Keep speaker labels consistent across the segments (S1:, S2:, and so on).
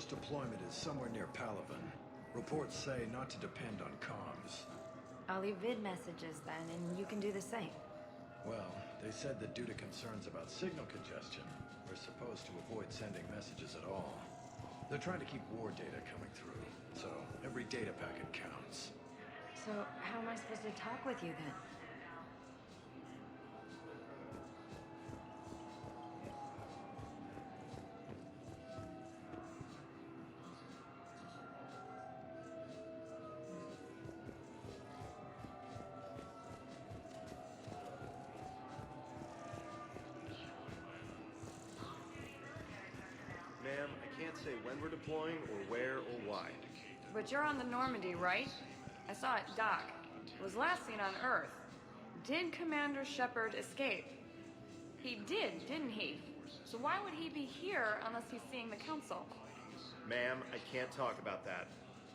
S1: first deployment is somewhere near Palaven. Reports say not to depend on comms.
S2: I'll leave vid messages then, and you can do the same.
S1: Well, they said that due to concerns about signal congestion, we're supposed to avoid sending messages at all. They're trying to keep war data coming through, so every data packet counts.
S2: So, how am I supposed to talk with you then?
S3: Ma'am, I can't say when we're deploying or where or why.
S2: But you're on the Normandy, right? I saw it dock. It was last seen on Earth. Did Commander Shepard escape? He did, didn't he? So why would he be here unless he's seeing the Council?
S3: Ma'am, I can't talk about that.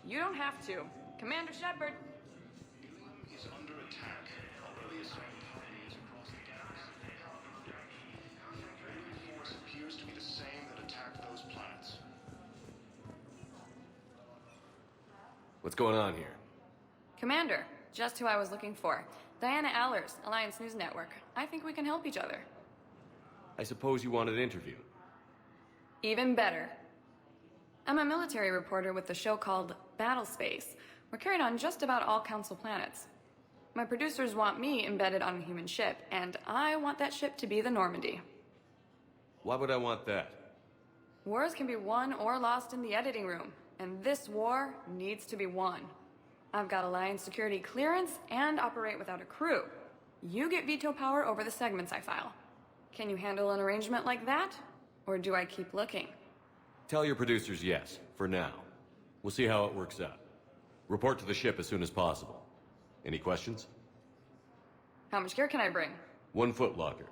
S2: You don't have to. Commander Shepard!
S4: Is under attack. Already assigned parties across the galaxy. The alien force appears to be the same that attacked those planets.
S5: What's going on here?
S2: Commander, just who I was looking for. Diana Allers, Alliance News Network. I think we can help each other.
S5: I suppose you want an interview.
S2: Even better. I'm a military reporter with the show called Battle Space. We're carried on just about all Council planets. My producers want me embedded on a human ship, and I want that ship to be the Normandy.
S5: Why would I want that?
S2: Wars can be won or lost in the editing room, and this war needs to be won. I've got Alliance security clearance and operate without a crew. You get veto power over the segments I file. Can you handle an arrangement like that? Or do I keep looking?
S5: Tell your producers yes, for now. We'll see how it works out. Report to the ship as soon as possible. Any questions?
S2: How much gear can I bring?
S5: 1 foot locker.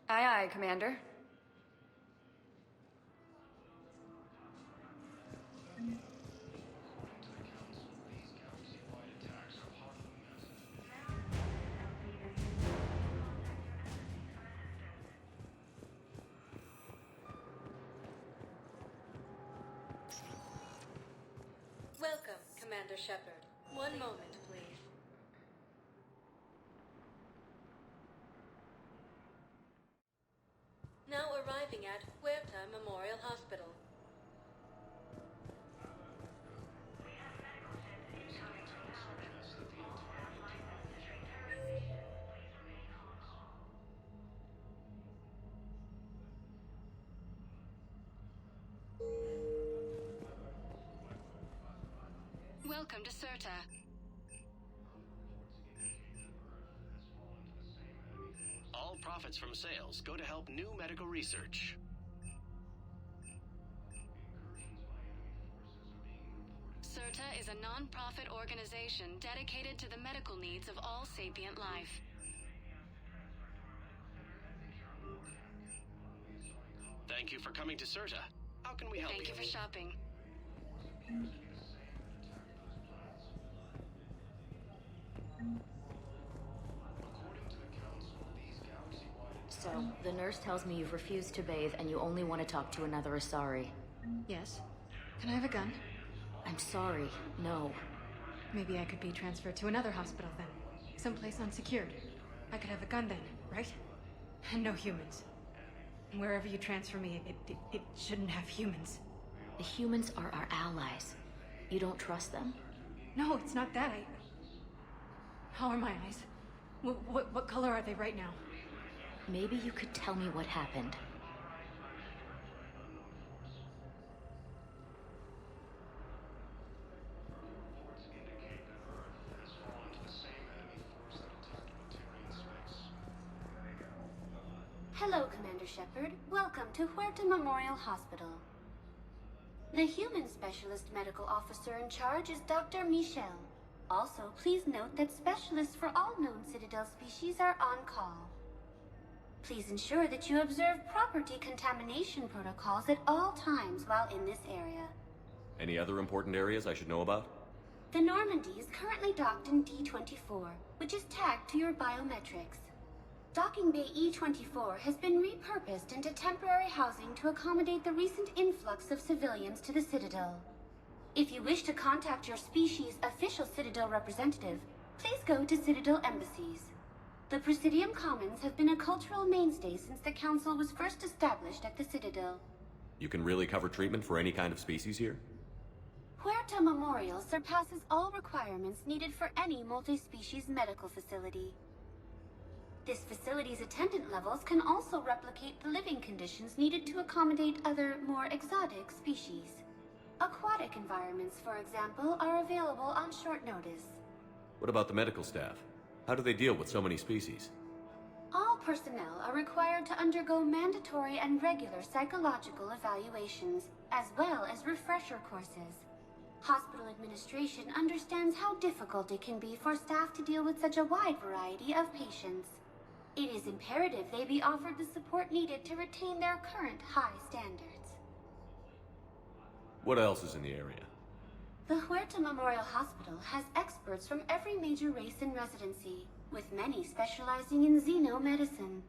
S2: Aye, aye, Commander.
S6: Welcome, Commander Shepard. One moment, please. Now arriving at Huerta Memorial Hospital. Welcome to Cirta.
S7: All profits from sales go to help new medical research.
S6: Cirta is a non-profit organization dedicated to the medical needs of all sapient life.
S7: Thank you for coming to Cirta. How can we help you?
S6: Thank you for shopping.
S8: So, the nurse tells me you've refused to bathe and you only want to talk to another Asari.
S9: Yes. Can I have a gun?
S8: I'm sorry, no.
S9: Maybe I could be transferred to another hospital then. Someplace unsecured. I could have a gun then, right? And no humans. Wherever you transfer me, it shouldn't have humans.
S8: The humans are our allies. You don't trust them?
S9: No, it's not that. How are my eyes? What color are they right now?
S8: Maybe you could tell me what happened.
S10: Hello, Commander Shepard. Welcome to Huerta Memorial Hospital. The human specialist medical officer in charge is Dr. Michel. Also, please note that specialists for all known Citadel species are on call. Please ensure that you observe proper decontamination protocols at all times while in this area.
S5: Any other important areas I should know about?
S10: The Normandy is currently docked in D-24, which is tagged to your biometrics. Docking Bay E-24 has been repurposed into temporary housing to accommodate the recent influx of civilians to the Citadel. If you wish to contact your species' official Citadel representative, please go to Citadel embassies. The Presidium Commons have been a cultural mainstay since the Council was first established at the Citadel.
S5: You can really cover treatment for any kind of species here?
S10: Huerta Memorial surpasses all requirements needed for any multi-species medical facility. This facility's attendant levels can also replicate the living conditions needed to accommodate other, more exotic species. Aquatic environments, for example, are available on short notice.
S5: What about the medical staff? How do they deal with so many species?
S10: All personnel are required to undergo mandatory and regular psychological evaluations, as well as refresher courses. Hospital administration understands how difficult it can be for staff to deal with such a wide variety of patients. It is imperative they be offered the support needed to retain their current high standards.
S5: What else is in the area?
S10: The Huerta Memorial Hospital has experts from every major race in residency, with many specializing in xenomedicine.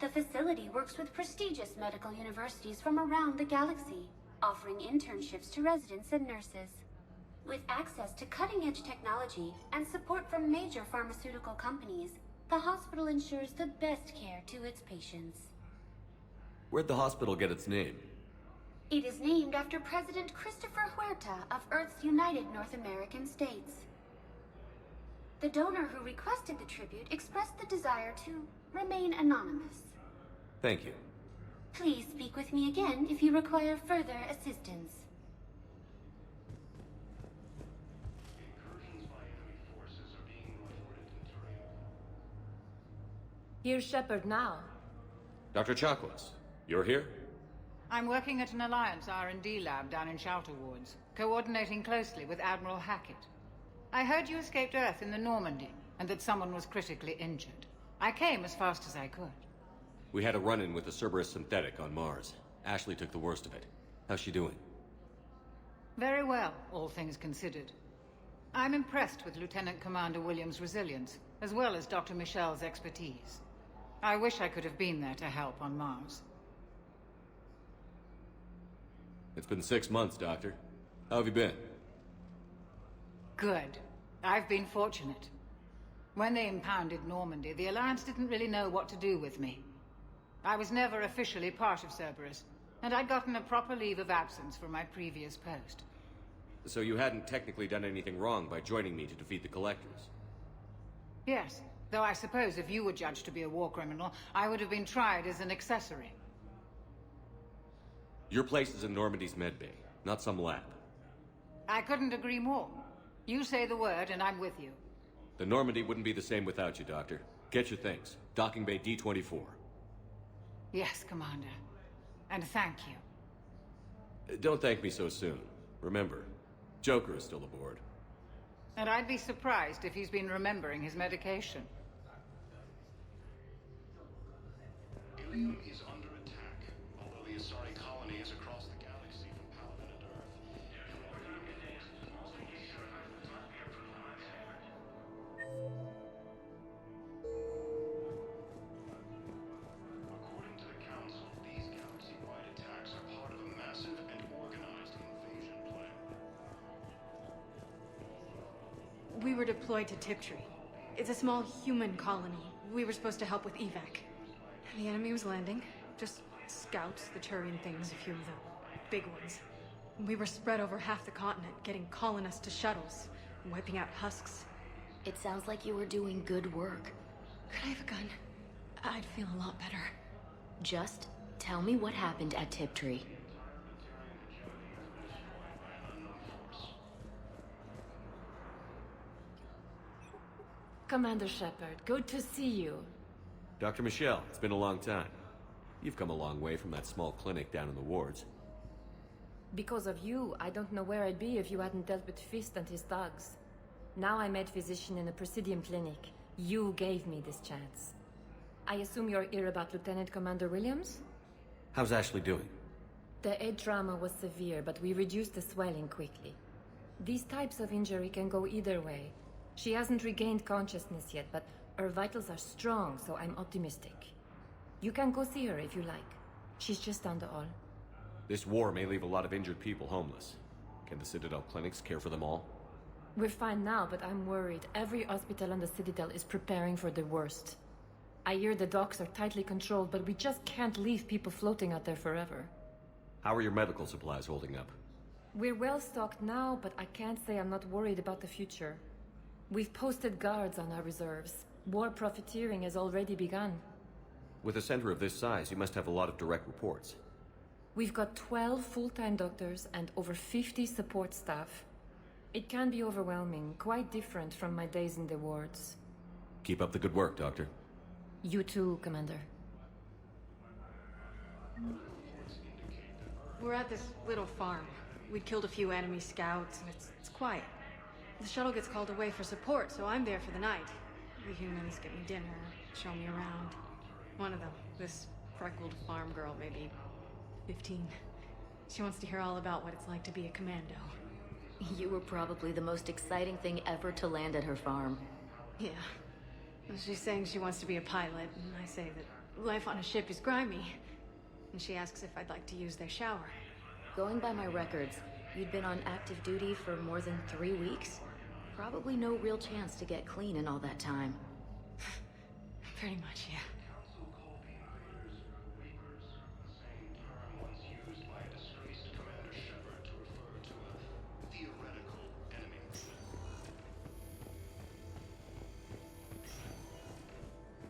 S10: The facility works with prestigious medical universities from around the galaxy, offering internships to residents and nurses. With access to cutting-edge technology and support from major pharmaceutical companies, the hospital ensures the best care to its patients.
S5: Where'd the hospital get its name?
S10: It is named after President Christopher Huerta of Earth's United North American States. The donor who requested the tribute expressed the desire to remain anonymous.
S5: Thank you.
S10: Please speak with me again if you require further assistance.
S4: Incursions by enemy forces are being reported in terrain.
S11: Here's Shepard now.
S5: Dr. Chakwas, you're here?
S12: I'm working at an Alliance R&D lab down in Shelter Wards, coordinating closely with Admiral Hackett. I heard you escaped Earth in the Normandy, and that someone was critically injured. I came as fast as I could.
S5: We had a run-in with the Cerberus synthetic on Mars. Ashley took the worst of it. How's she doing?
S12: Very well, all things considered. I'm impressed with Lieutenant Commander Williams' resilience, as well as Dr. Michel's expertise. I wish I could have been there to help on Mars.
S5: It's been 6 months, Doctor. How have you been?
S12: Good. I've been fortunate. When they impounded Normandy, the Alliance didn't really know what to do with me. I was never officially part of Cerberus, and I'd gotten a proper leave of absence from my previous post.
S5: So you hadn't technically done anything wrong by joining me to defeat the Collectors?
S12: Yes, though I suppose if you were judged to be a war criminal, I would have been tried as an accessory.
S5: Your place is in Normandy's medbay, not some lab.
S12: I couldn't agree more. You say the word, and I'm with you.
S5: The Normandy wouldn't be the same without you, Doctor. Get your things. Docking Bay D-24.
S12: Yes, Commander. And thank you.
S5: Don't thank me so soon. Remember, Joker is still aboard.
S12: And I'd be surprised if he's been remembering his medication.
S4: Ilium is under attack, although the Asari colony is across the galaxy from Paladin and Earth. According to the Council, these galaxy-wide attacks are part of a massive and organized invasion plan.
S9: We were deployed to Tiptree. It's a small human colony. We were supposed to help with evac. The enemy was landing. Just scouts, the Turian things, a few of the big ones. We were spread over half the continent, getting colonists to shuttles, wiping out husks.
S8: It sounds like you were doing good work.
S9: Could I have a gun? I'd feel a lot better.
S8: Just tell me what happened at Tiptree.
S11: Commander Shepard, good to see you.
S5: Dr. Michel, it's been a long time. You've come a long way from that small clinic down in the wards.
S11: Because of you, I don't know where I'd be if you hadn't dealt with Fist and his thugs. Now I'm head physician in a Presidium clinic. You gave me this chance. I assume you're here about Lieutenant Commander Williams?
S5: How's Ashley doing?
S11: The head trauma was severe, but we reduced the swelling quickly. These types of injury can go either way. She hasn't regained consciousness yet, but Her vitals are strong, so I'm optimistic. You can go see her if you like. She's just down the hall.
S5: This war may leave a lot of injured people homeless. Can the Citadel clinics care for them all?
S11: We're fine now, but I'm worried. Every hospital on the Citadel is preparing for the worst. I hear the docks are tightly controlled, but we just can't leave people floating out there forever.
S5: How are your medical supplies holding up?
S11: We're well stocked now, but I can't say I'm not worried about the future. We've posted guards on our reserves. War profiteering has already begun.
S5: With a center of this size, you must have a lot of direct reports.
S11: We've got 12 full-time doctors and over 50 support staff. It can be overwhelming, quite different from my days in the wards.
S5: Keep up the good work, Doctor.
S11: You too, Commander.
S9: We're at this little farm. We'd killed a few enemy scouts, and it's quiet. The shuttle gets called away for support, so I'm there for the night. The humans get me dinner, show me around. One of them, this freckled farm girl, maybe 15. She wants to hear all about what it's like to be a commando.
S8: You were probably the most exciting thing ever to land at her farm.
S9: Yeah. She's saying she wants to be a pilot, and I say that life on a ship is grimy. And she asks if I'd like to use their shower.
S8: Going by my records, you'd been on active duty for more than 3 weeks. Probably no real chance to get clean in all that time.
S9: Pretty much, yeah.
S4: Used by a disgraced Commander Shepard to refer to a theoretical enemy.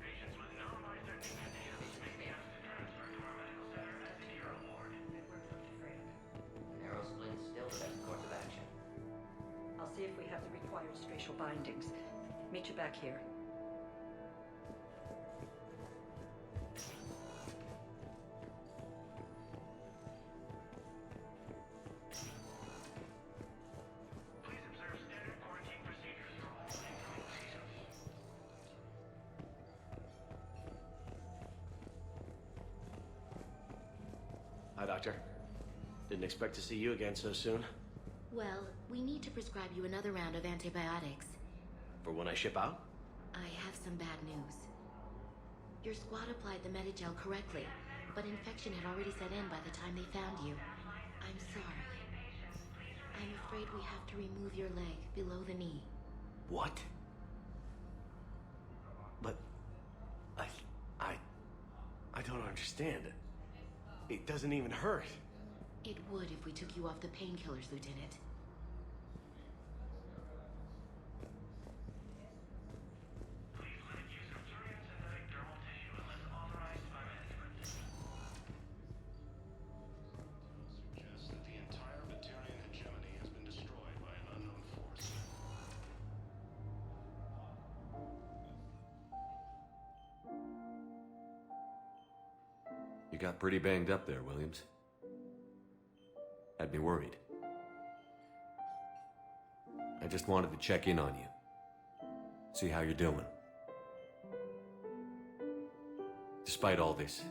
S4: Patients must minimize their conditions may be asked to transfer to our medical center at the Nero ward.
S13: Narrow split is still the best course of action.
S14: I'll see if we have the required spatial bindings. Meet you back here.
S4: Please observe standard quarantine procedures for all incoming patients.
S15: Hi, Doctor. Didn't expect to see you again so soon.
S8: Well, we need to prescribe you another round of antibiotics.
S15: For when I ship out?
S8: I have some bad news. Your squad applied the Medigel correctly, but infection had already set in by the time they found you. I'm sorry. I'm afraid we have to remove your leg below the knee.
S15: What? But... I don't understand. It doesn't even hurt.
S8: It would if we took you off the painkillers, Lieutenant.
S4: Suggests that the entire Batarian hegemony has been destroyed by an unknown force.
S5: You got pretty banged up there, Williams. Had me worried. I just wanted to check in on you. See how you're doing. Despite all this,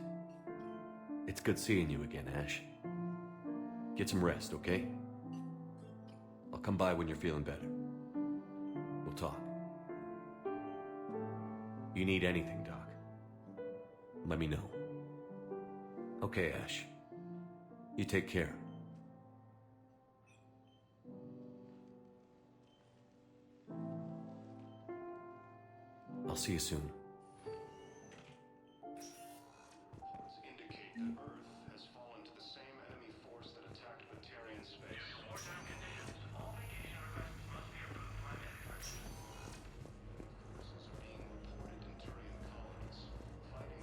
S5: it's good seeing you again, Ash. Get some rest, okay? I'll come by when you're feeling better. We'll talk. You need anything, Doc, let me know. Okay, Ash. You take care. I'll see you soon.
S4: Reports indicate that Earth has fallen to the same enemy force that attacked Batarian space. Due to wartime conditions, all vacation requests must be approved by management. Forces are being reported in Turian colonies.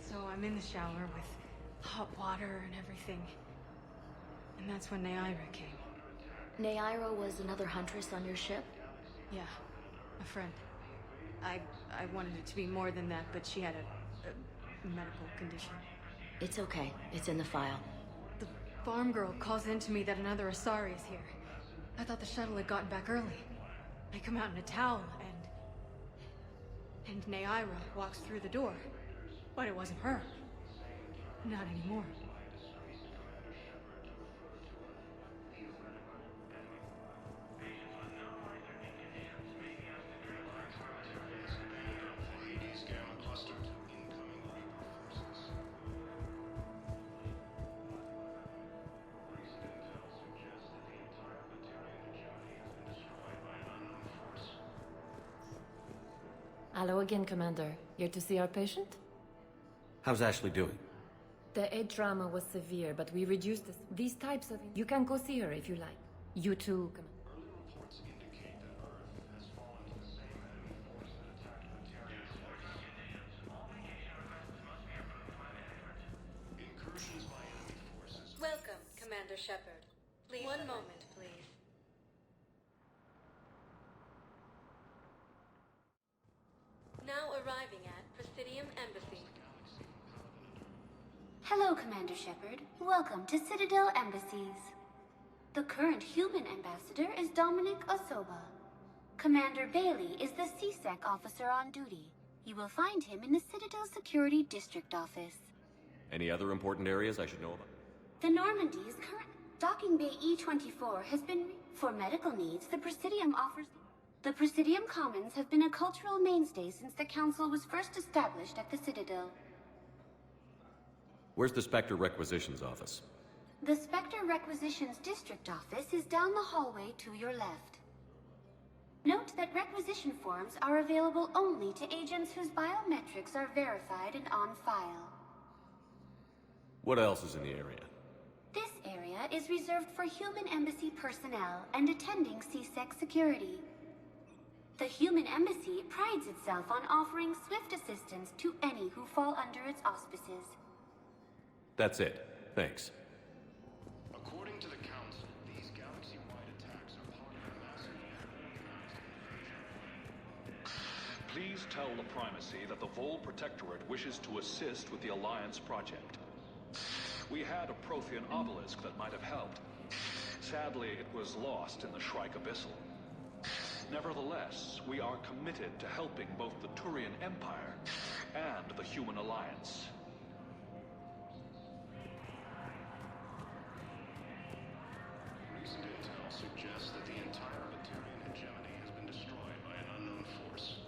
S9: So I'm in the shower with hot water and everything. And that's when Neaira came.
S8: Neaira was another huntress on your ship?
S9: Yeah, a friend. I wanted it to be more than that, but she had a medical condition.
S8: It's okay. It's in the file.
S9: The farm girl calls in to me that another Asari is here. I thought the shuttle had gotten back early. I come out in a towel, and Neaira walks through the door. But it wasn't her. Not anymore.
S4: Hades
S11: Hello again, Commander. Here to see our patient?
S5: How's Ashley doing?
S11: The head trauma was severe, but we reduced these types of... You can go see her if you like. You too, Commander.
S4: Early reports indicate that Earth has fallen to the same enemy force that attacked Batarian space. Incursions by enemy forces.
S6: Welcome, Commander Shepard. Please. One moment, please. Now arriving at Presidium Embassy.
S10: Hello, Commander Shepard. Welcome to Citadel Embassies. The current human ambassador is Dominic Osoba. Commander Bailey is the CSEC officer on duty. You will find him in the Citadel Security District Office.
S5: Any other important areas I should know about?
S10: The Normandy's current docking bay E-24 has been... For medical needs, the Presidium offers... The Presidium Commons have been a cultural mainstay since the Council was first established at the Citadel.
S5: Where's the Spectre Requisitions Office?
S10: The Spectre Requisitions District Office is down the hallway to your left. Note that requisition forms are available only to agents whose biometrics are verified and on file.
S5: What else is in the area?
S10: This area is reserved for human embassy personnel and attending CSEC security. The human embassy prides itself on offering swift assistance to any who fall under its auspices.
S5: That's it. Thanks.
S4: According to the Council, these galaxy-wide attacks are part of a massive organized invasion.
S16: Please tell the Primacy that the Vol Protectorate wishes to assist with the Alliance project. We had a Prothean obelisk that might have helped. Sadly, it was lost in the Shrike Abyssal. Nevertheless, we are committed to helping both the Turian Empire and the Human Alliance.
S4: Recent intel suggests that the entire Batarian hegemony has been destroyed by an unknown force.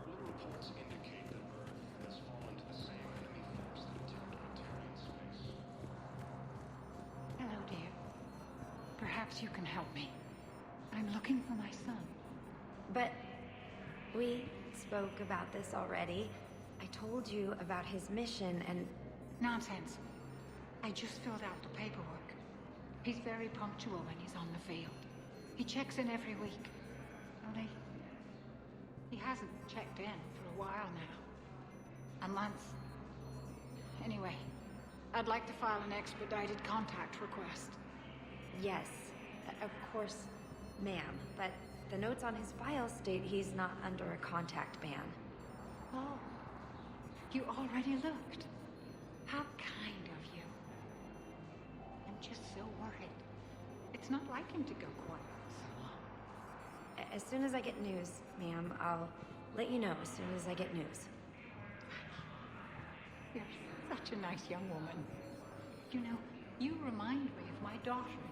S4: Early reports indicate that Earth has fallen to the same enemy force that attacked Batarian space.
S12: Hello, dear. Perhaps you can help me. I'm looking for my son.
S17: But we spoke about this already. I told you about his mission and...
S12: Nonsense. I just filled out the paperwork. He's very punctual when he's on the field. He checks in every week. Only... he hasn't checked in for a while now. A month. Anyway, I'd like to file an expedited contact request.
S17: Yes, of course, ma'am. But the notes on his file state he's not under a contact ban.
S12: Oh, you already looked. How kind of you. I'm just so worried. It's not like him to go quiet so long.
S17: As soon as I get news, ma'am, I'll let you know as soon as I get news.
S12: You're such a nice young woman. You know, you remind me of my daughter-in-law.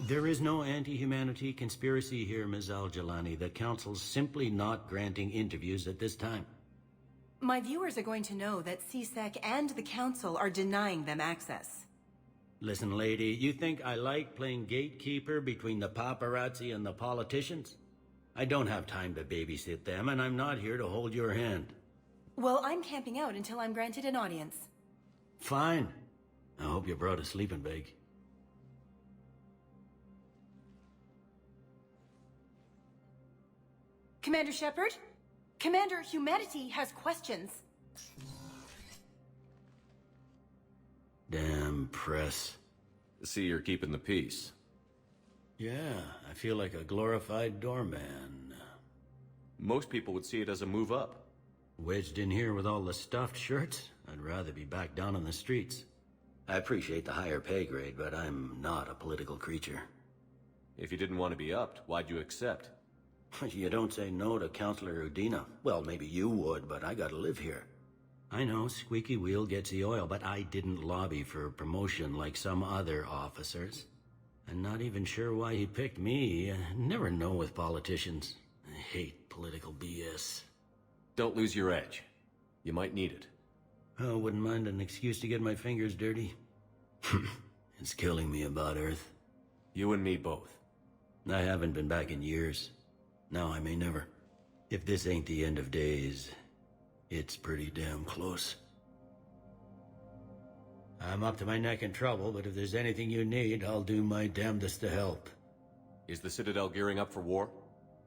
S18: There is no anti-humanity conspiracy here, Ms. Al-Jalani. The Council's simply not granting interviews at this time.
S19: My viewers are going to know that CSEC and the Council are denying them access.
S18: Listen, lady, you think I like playing gatekeeper between the paparazzi and the politicians? I don't have time to babysit them, and I'm not here to hold your hand.
S19: Well, I'm camping out until I'm granted an audience.
S18: Fine. I hope you brought a sleeping bag.
S19: Commander Shepard? Commander Humanity has questions.
S18: Damn press.
S5: See, you're keeping the peace.
S18: Yeah, I feel like a glorified doorman.
S5: Most people would see it as a move up.
S18: Wedged in here with all the stuffed shirts? I'd rather be back down on the streets. I appreciate the higher pay grade, but I'm not a political creature.
S5: If you didn't want to be upped, why'd you accept?
S18: You don't say no to Counselor Udina. Well, maybe you would, but I gotta live here. I know, squeaky wheel gets the oil, but I didn't lobby for a promotion like some other officers. I'm not even sure why he picked me. Never know with politicians. I hate political BS.
S5: Don't lose your edge. You might need it.
S18: Oh, wouldn't mind an excuse to get my fingers dirty. It's killing me about Earth.
S5: You and me both.
S18: I haven't been back in years. Now I may never. If this ain't the end of days, it's pretty damn close. I'm up to my neck in trouble, but if there's anything you need, I'll do my damnedest to help.
S5: Is the Citadel gearing up for war?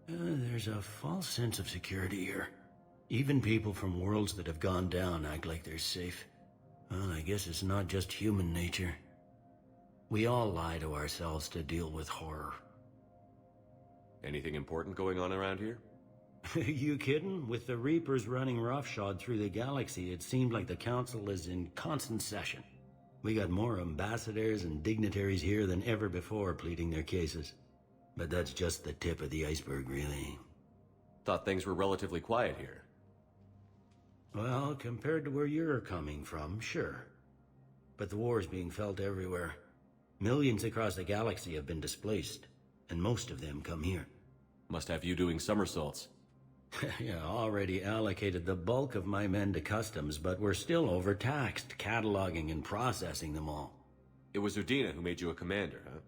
S18: There's a false sense of security here. Even people from worlds that have gone down act like they're safe. Well, I guess it's not just human nature. We all lie to ourselves to deal with horror.
S5: Anything important going on around here?
S18: You kidding? With the Reapers running roughshod through the galaxy, it seemed like the Council is in constant session. We got more ambassadors and dignitaries here than ever before pleading their cases. But that's just the tip of the iceberg, really.
S5: Thought things were relatively quiet here.
S18: Well, compared to where you're coming from, sure. But the war's being felt everywhere. Millions across the galaxy have been displaced, and most of them come here.
S5: Must have you doing somersaults.
S18: Yeah, already allocated the bulk of my men to customs, but we're still overtaxed, cataloging and processing them all.
S5: It was Udina who made you a commander, huh?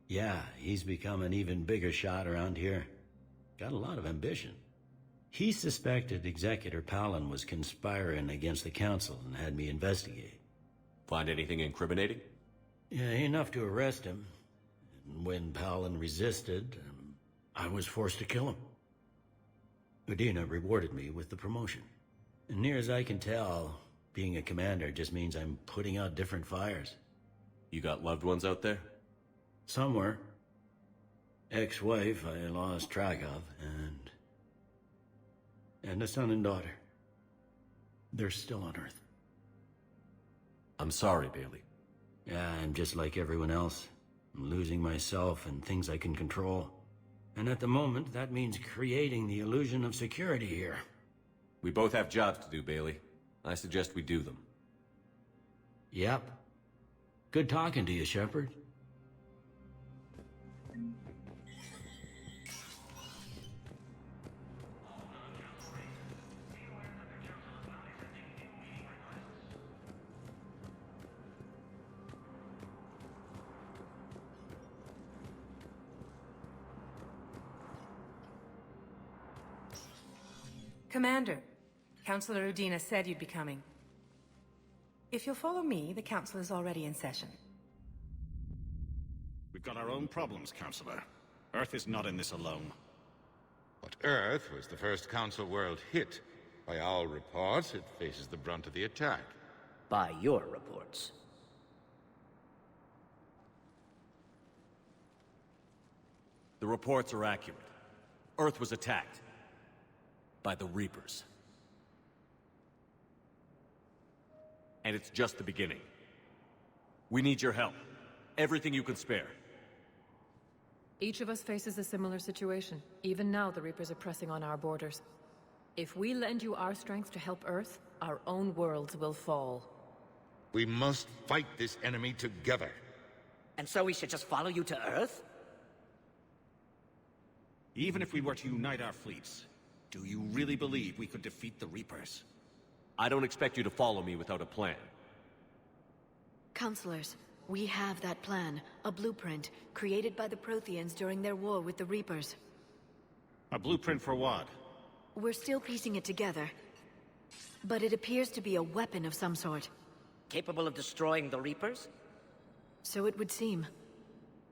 S18: Yeah, he's become an even bigger shot around here. Got a lot of ambition. He suspected Executor Palin was conspiring against the Council and had me investigate.
S5: Find anything incriminating?
S18: Yeah, enough to arrest him. And when Palin resisted, I was forced to kill him. Udina rewarded me with the promotion. And near as I can tell, being a commander just means I'm putting out different fires.
S5: You got loved ones out there?
S18: Somewhere. Ex-wife I lost track of, and a son and daughter. They're still on Earth.
S5: I'm sorry, Bailey.
S18: Yeah, I'm just like everyone else. I'm losing myself and things I can control. And at the moment, that means creating the illusion of security here.
S5: We both have jobs to do, Bailey. I suggest we do them.
S18: Yep. Good talking to you, Shepard.
S19: Commander, Counselor Udina said you'd be coming. If you'll follow me, the Council is already in session.
S20: We've got our own problems, Counselor. Earth is not in this alone.
S21: But Earth was the first Council world hit. By all reports, it faces the brunt of the attack.
S22: By your reports.
S5: The reports are accurate. Earth was attacked. By the Reapers. And it's just the beginning. We need your help. Everything you can spare.
S11: Each of us faces a similar situation. Even now, the Reapers are pressing on our borders. If we lend you our strength to help Earth, our own worlds will fall.
S21: We must fight this enemy together.
S22: And so we should just follow you to Earth?
S20: Even if we were to unite our fleets, do you really believe we could defeat the Reapers?
S5: I don't expect you to follow me without a plan.
S8: Counselors, we have that plan. A blueprint, created by the Protheans during their war with the Reapers.
S20: A blueprint for what?
S8: We're still piecing it together. But it appears to be a weapon of some sort.
S22: Capable of destroying the Reapers?
S8: So it would seem.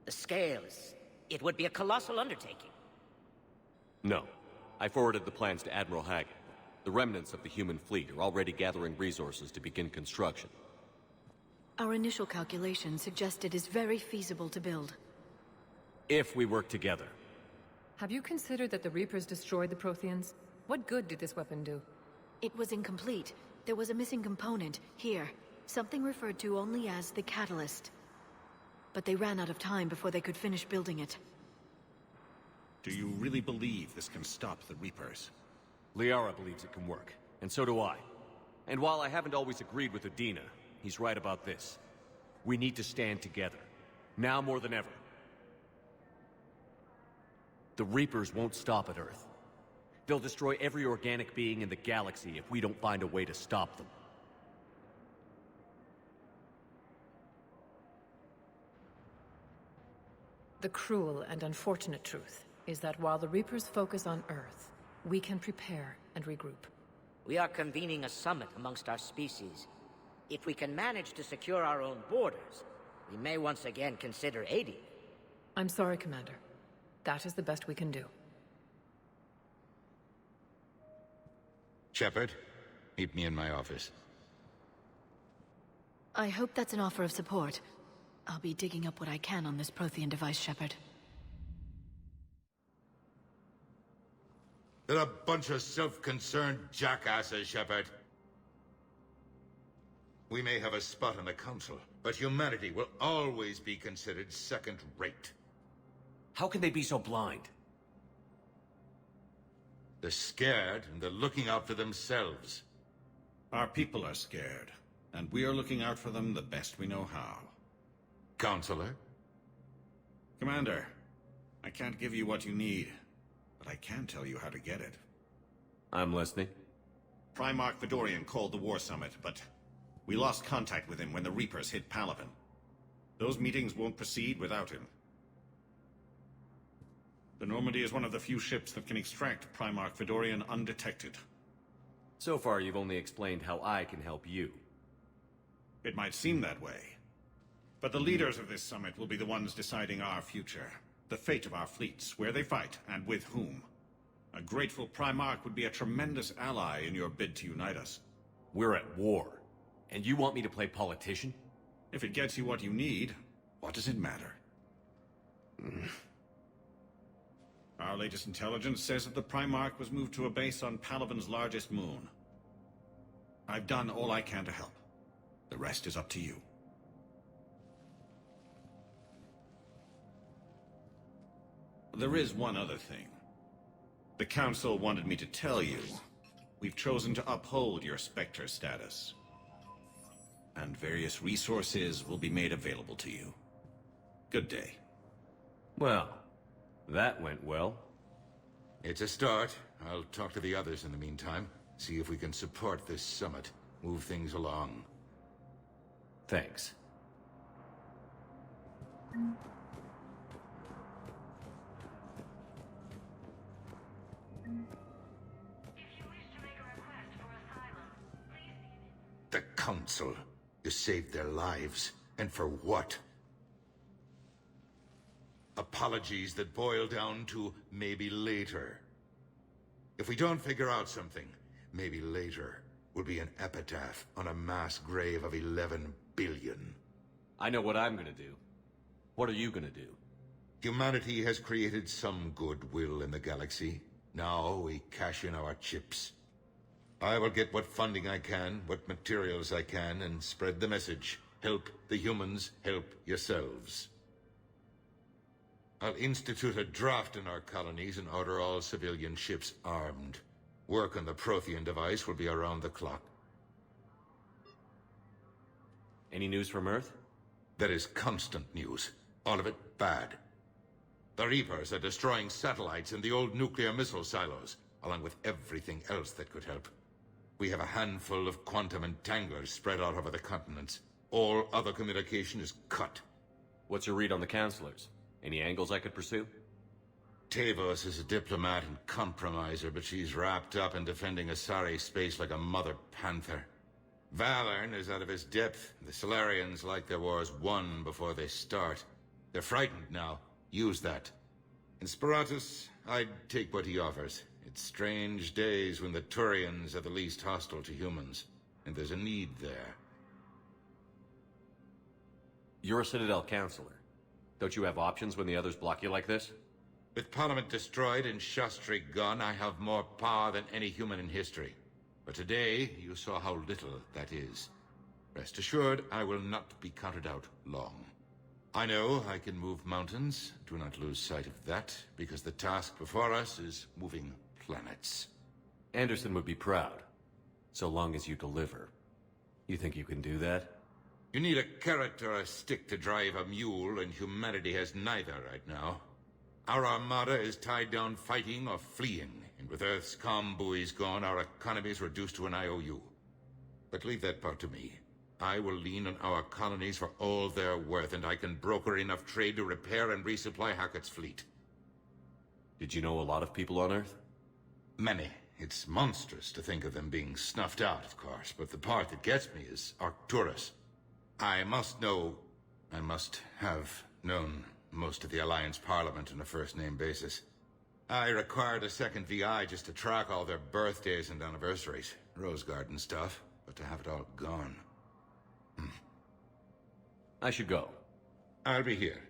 S22: The scale is... it would be a colossal undertaking.
S5: No. I forwarded the plans to Admiral Haggett. The remnants of the human fleet are already gathering resources to begin construction.
S8: Our initial calculations suggest it is very feasible to build.
S5: If we work together.
S11: Have you considered that the Reapers destroyed the Protheans? What good did this weapon do?
S8: It was incomplete. There was a missing component, here. Something referred to only as the catalyst. But they ran out of time before they could finish building it.
S20: Do you really believe this can stop the Reapers?
S5: Liara believes it can work, and so do I. And while I haven't always agreed with Udina, he's right about this. We need to stand together. Now more than ever. The Reapers won't stop at Earth. They'll destroy every organic being in the galaxy if we don't find a way to stop them.
S1: The cruel and unfortunate truth is that while the Reapers focus on Earth, we can prepare and regroup.
S22: We are convening a summit amongst our species. If we can manage to secure our own borders, we may once again consider aiding.
S1: I'm sorry, Commander. That is the best we can do.
S21: Shepard, meet me in my office.
S3: I hope that's an offer of support. I'll be digging up what I can on this Prothean device, Shepard.
S21: They're a bunch of self-concerned jackasses, Shepard. We may have a spot on the Council, but humanity will always be considered second-rate.
S5: How can they be so blind?
S21: They're scared, and they're looking out for themselves.
S20: Our people are scared, and we are looking out for them the best we know how.
S21: Counselor?
S20: Commander, I can't give you what you need, but I can tell you how to get it.
S5: I'm listening.
S20: Primarch Fedorian called the War Summit, but we lost contact with him when the Reapers hit Palaven. Those meetings won't proceed without him. The Normandy is one of the few ships that can extract Primarch Fedorian undetected.
S5: So far, you've only explained how I can help you.
S20: It might seem that way. But the leaders of this summit will be the ones deciding our future. The fate of our fleets, where they fight, and with whom. A grateful Primarch would be a tremendous ally in your bid to unite us.
S5: We're at war. And you want me to play politician?
S20: If it gets you what you need, what does it matter? Our latest intelligence says that the Primarch was moved to a base on Palaven's largest moon. I've done all I can to help. The rest is up to you. There is one other thing. The Council wanted me to tell you. We've chosen to uphold your Spectre status. And various resources will be made available to you. Good day.
S5: Well, that went well.
S21: It's a start. I'll talk to the others in the meantime. See if we can support this summit. Move things along.
S5: Thanks.
S21: The Council. You saved their lives. And for what? Apologies that boil down to maybe later. If we don't figure out something, maybe later will be an epitaph on a mass grave of 11 billion.
S5: I know what I'm gonna do. What are you gonna do?
S21: Humanity has created some goodwill in the galaxy. Now we cash in our chips. I will get what funding I can, what materials I can, and spread the message. Help the humans, help yourselves. I'll institute a draft in our colonies and order all civilian ships armed. Work on the Prothean device will be around the clock.
S5: Any news from Earth?
S21: There is constant news. All of it bad. The Reapers are destroying satellites and the old nuclear missile silos, along with everything else that could help. We have a handful of quantum entanglers spread out over the continents. All other communication is cut.
S5: What's your read on the counselors? Any angles I could pursue?
S21: Tavos is a diplomat and compromiser, but she's wrapped up in defending Asari space like a mother panther. Valorn is out of his depth. The Solarians like their wars won before they start. They're frightened now. Use that. In Sparatus, I'd take what he offers. It's strange days when the Turians are the least hostile to humans, and there's a need there.
S5: You're a Citadel counselor. Don't you have options when the others block you like this?
S21: With Parliament destroyed and Shastri gone, I have more power than any human in history. But today, you saw how little that is. Rest assured, I will not be counted out long. I know I can move mountains. Do not lose sight of that, because the task before us is moving planets.
S5: Anderson would be proud, so long as you deliver. You think you can do that?
S21: You need a carrot or a stick to drive a mule, and humanity has neither right now. Our armada is tied down fighting or fleeing, and with Earth's comm buoys gone, our economy is reduced to an IOU. But leave that part to me. I will lean on our colonies for all they're worth, and I can broker enough trade to repair and resupply Hackett's fleet.
S5: Did you know a lot of people on Earth?
S21: Many. It's monstrous to think of them being snuffed out, of course, but the part that gets me is Arcturus. I must have known most of the Alliance Parliament on a first-name basis. I required a second VI just to track all their birthdays and anniversaries. Rose Garden stuff, but to have it all gone.
S5: I should go.
S21: I'll be here.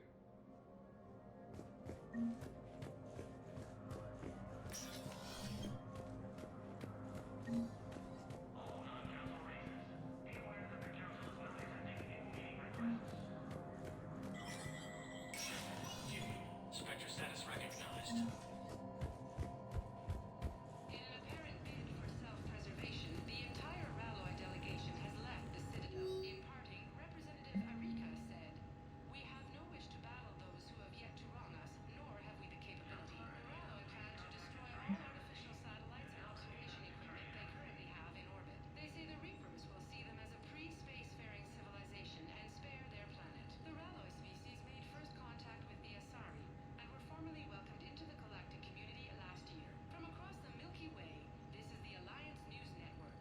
S15: Spectre status recognized.
S6: In an apparent bid for self-preservation, the entire Ralloy delegation has left the Citadel. In parting, Representative Arika said, "We have no wish to battle those who have yet to wrong us, nor have we the capability. The Ralloy plan to destroy all artificial satellites and observation equipment they currently have in orbit. They say the Reapers will see them as a pre-spacefaring civilization and spare their planet. The Ralloy species made first contact with the Asari and were formally welcomed into the galactic community last year. From across the Milky Way, this is the Alliance News Network."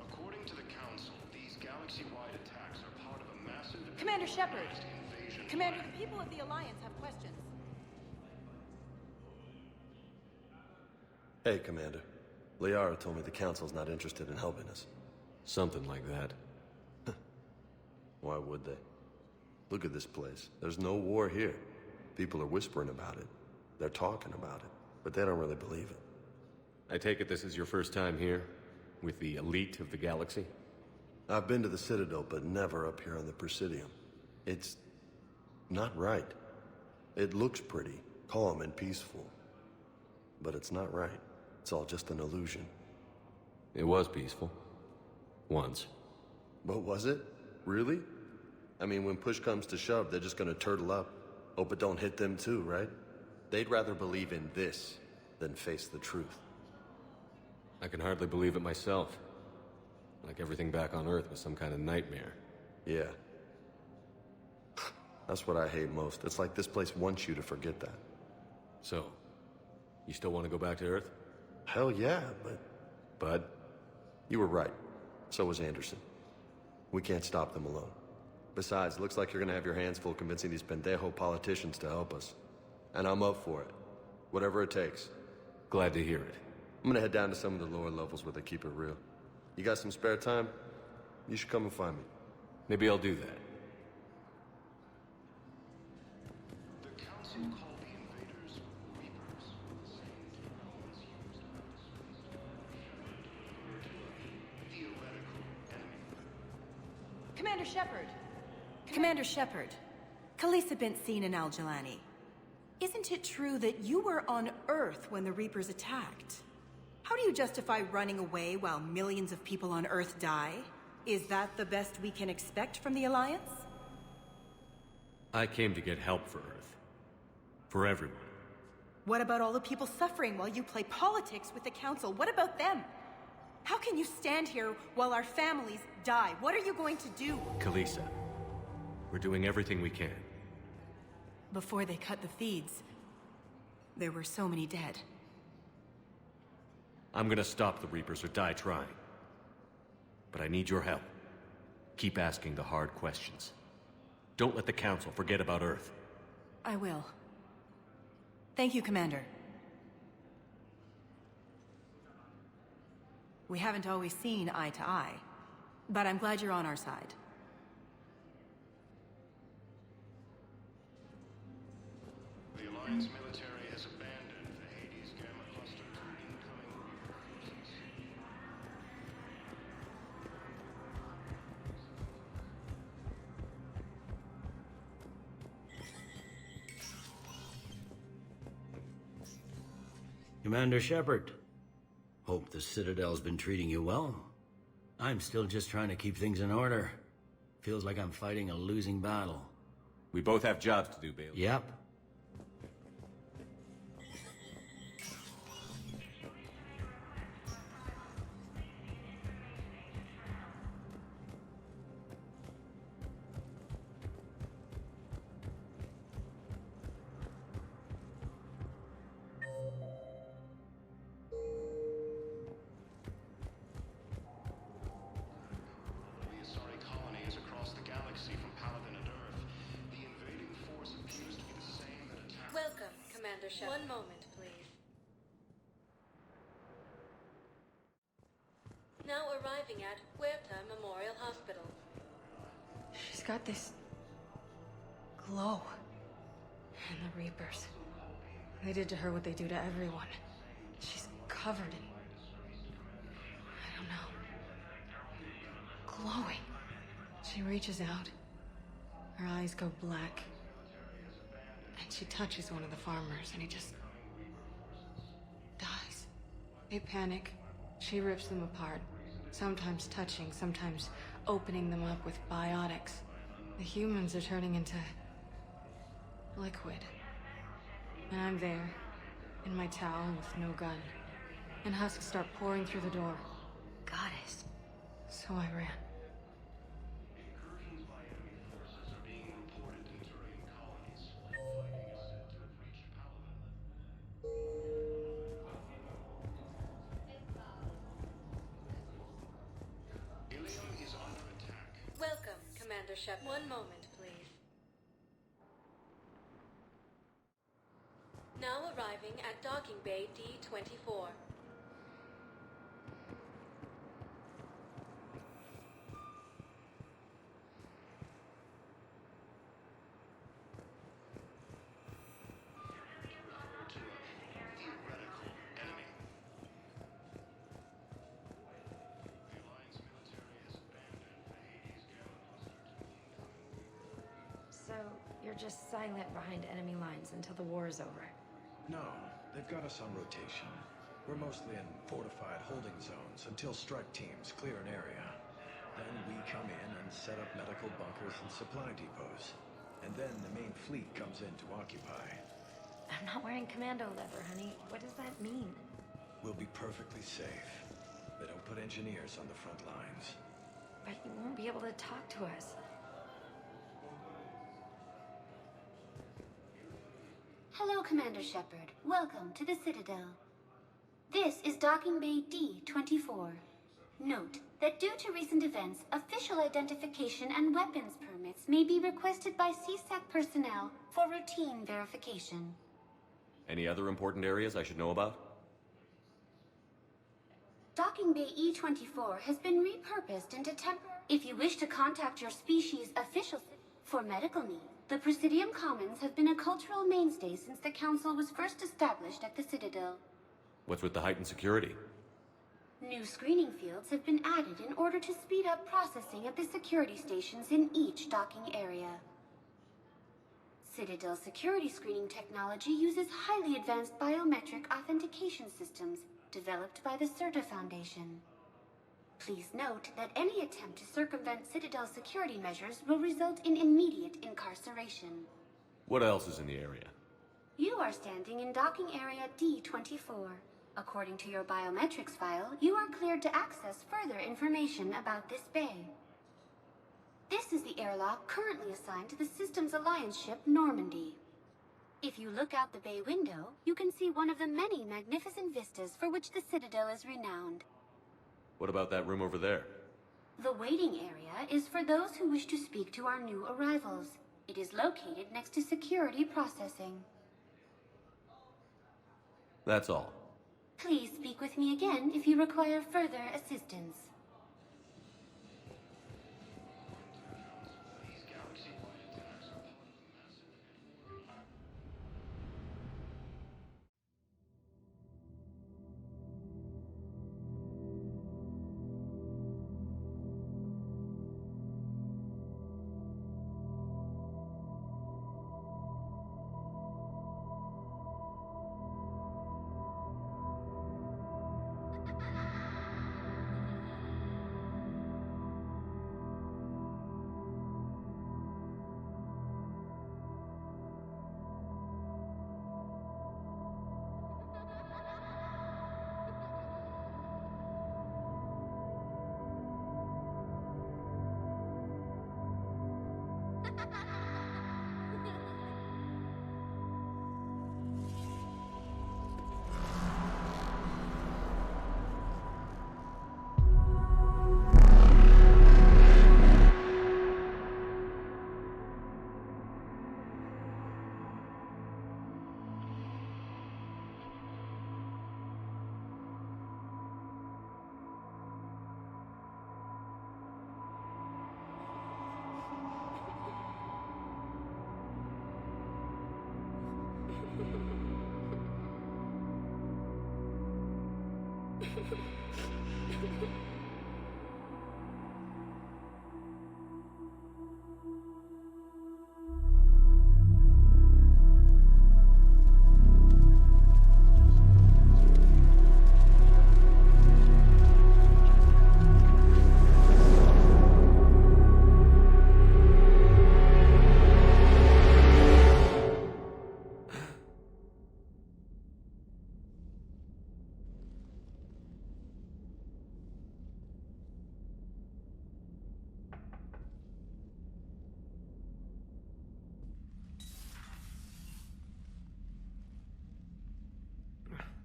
S4: According to the Council, these galaxy-wide attacks are part of a massive...
S3: Commander Shepard!
S4: invasion.
S3: Commander, the people of the Alliance have questions.
S2: Hey, Commander. Liara told me the Council's not interested in helping us.
S5: Something like that.
S2: Why would they? Look at this place. There's no war here. People are whispering about it. They're talking about it, but they don't really believe it.
S5: I take it this is your first time here? With the elite of the galaxy?
S2: I've been to the Citadel, but never up here on the Presidium. It's not right. It looks pretty, calm and peaceful. But it's not right. It's all just an illusion.
S5: It was peaceful. Once.
S2: But was it? Really? I mean, when push comes to shove, they're just gonna turtle up. Hope it don't hit them too, right? They'd rather believe in this than face the truth.
S5: I can hardly believe it myself. Like everything back on Earth was some kind of nightmare.
S2: Yeah. That's what I hate most. It's like this place wants you to forget that.
S5: So, you still want to go back to Earth?
S2: Hell yeah, but...
S5: Bud?
S2: You were right. So was Anderson. We can't stop them alone. Besides, looks like you're gonna have your hands full convincing these pendejo politicians to help us. And I'm up for it. Whatever it takes.
S5: Glad to hear it.
S2: I'm gonna head down to some of the lower levels where they keep it real. You got some spare time? You should come and find me.
S5: Maybe I'll do that.
S4: The Council called the invaders Reapers, the same terms used by the theoretical enemy.
S3: Commander Shepard! Commander Shepard, Khaleesa bint seen in Al-Jalani. Isn't it true that you were on Earth when the Reapers attacked? How do you justify running away while millions of people on Earth die? Is that the best we can expect from the Alliance?
S5: I came to get help for Earth. For everyone.
S3: What about all the people suffering while you play politics with the Council? What about them? How can you stand here while our families die? What are you going to do?
S5: Khaleesa, we're doing everything we can.
S3: Before they cut the feeds, there were so many dead.
S5: I'm gonna stop the Reapers or die trying. But I need your help. Keep asking the hard questions. Don't let the Council forget about Earth.
S3: I will. Thank you, Commander. We haven't always seen eye to eye, but I'm glad you're on our side.
S4: The Alliance military has abandoned the Hades Gamma Cluster to incoming Reaper forces.
S18: Commander Shepard. Hope the Citadel's been treating you well. I'm still just trying to keep things in order. Feels like I'm fighting a losing battle.
S5: We both have jobs to do, Bailey.
S18: Yep.
S6: Welcome, Commander Shepard. One moment, please. Now arriving at Huerta Memorial Hospital.
S9: She's got this glow. And the Reapers. They did to her what they do to everyone. She's covered in... I don't know. Glowing. She reaches out. Her eyes go black. And she touches one of the farmers, and he just... dies. They panic. She rips them apart. Sometimes touching, sometimes opening them up with biotics. The humans are turning into... liquid. And I'm there, in my towel with no gun. And husks start pouring through the door. Goddess. So I ran.
S6: Welcome, Commander Shepard. One moment, please. Now arriving at Docking Bay D-24.
S17: So, you're just silent behind enemy lines until the war is over?
S7: No, they've got us on rotation. We're mostly in fortified holding zones until strike teams clear an area. Then we come in and set up medical bunkers and supply depots. And then the main fleet comes in to occupy.
S17: I'm not wearing commando leather, honey. What does that mean?
S7: We'll be perfectly safe. They don't put engineers on the front lines.
S17: But you won't be able to talk to us.
S10: Hello, Commander Shepard. Welcome to the Citadel. This is Docking Bay D-24. Note that due to recent events, official identification and weapons permits may be requested by CSEC personnel for routine verification.
S5: Any other important areas I should know about?
S10: Docking Bay E-24 has been repurposed into temporary... If you wish to contact your species' officials for medical needs, the Presidium Commons have been a cultural mainstay since the Council was first established at the Citadel.
S5: What's with the heightened security?
S10: New screening fields have been added in order to speed up processing at the security stations in each docking area. Citadel security screening technology uses highly advanced biometric authentication systems developed by the CERTA Foundation. Please note that any attempt to circumvent Citadel security measures will result in immediate incarceration.
S5: What else is in the area?
S10: You are standing in docking area D-24. According to your biometrics file, you are cleared to access further information about this bay. This is the airlock currently assigned to the Systems Alliance ship Normandy. If you look out the bay window, you can see one of the many magnificent vistas for which the Citadel is renowned.
S5: What about that room over there?
S10: The waiting area is for those who wish to speak to our new arrivals. It is located next to security processing.
S5: That's all.
S10: Please speak with me again if you require further assistance.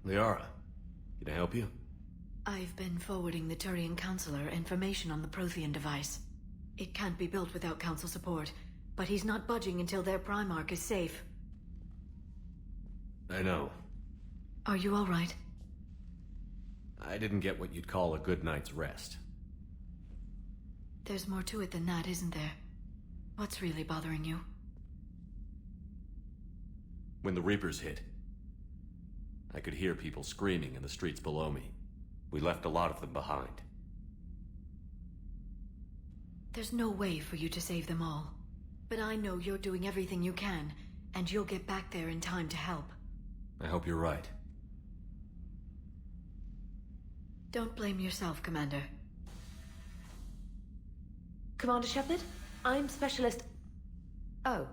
S5: Liara, can I help you?
S3: I've been forwarding the Turian Counselor information on the Prothean device. It can't be built without Council support, but he's not budging until their Primarch is safe.
S5: I know.
S3: Are you all right?
S5: I didn't get what you'd call a good night's rest.
S3: There's more to it than that, isn't there? What's really bothering you?
S5: When the Reapers hit, I could hear people screaming in the streets below me. We left a lot of them behind.
S3: There's no way for you to save them all. But I know you're doing everything you can, and you'll get back there in time to help.
S5: I hope you're right.
S3: Don't blame yourself, Commander.
S11: Commander Shepard, I'm Specialist... Oh.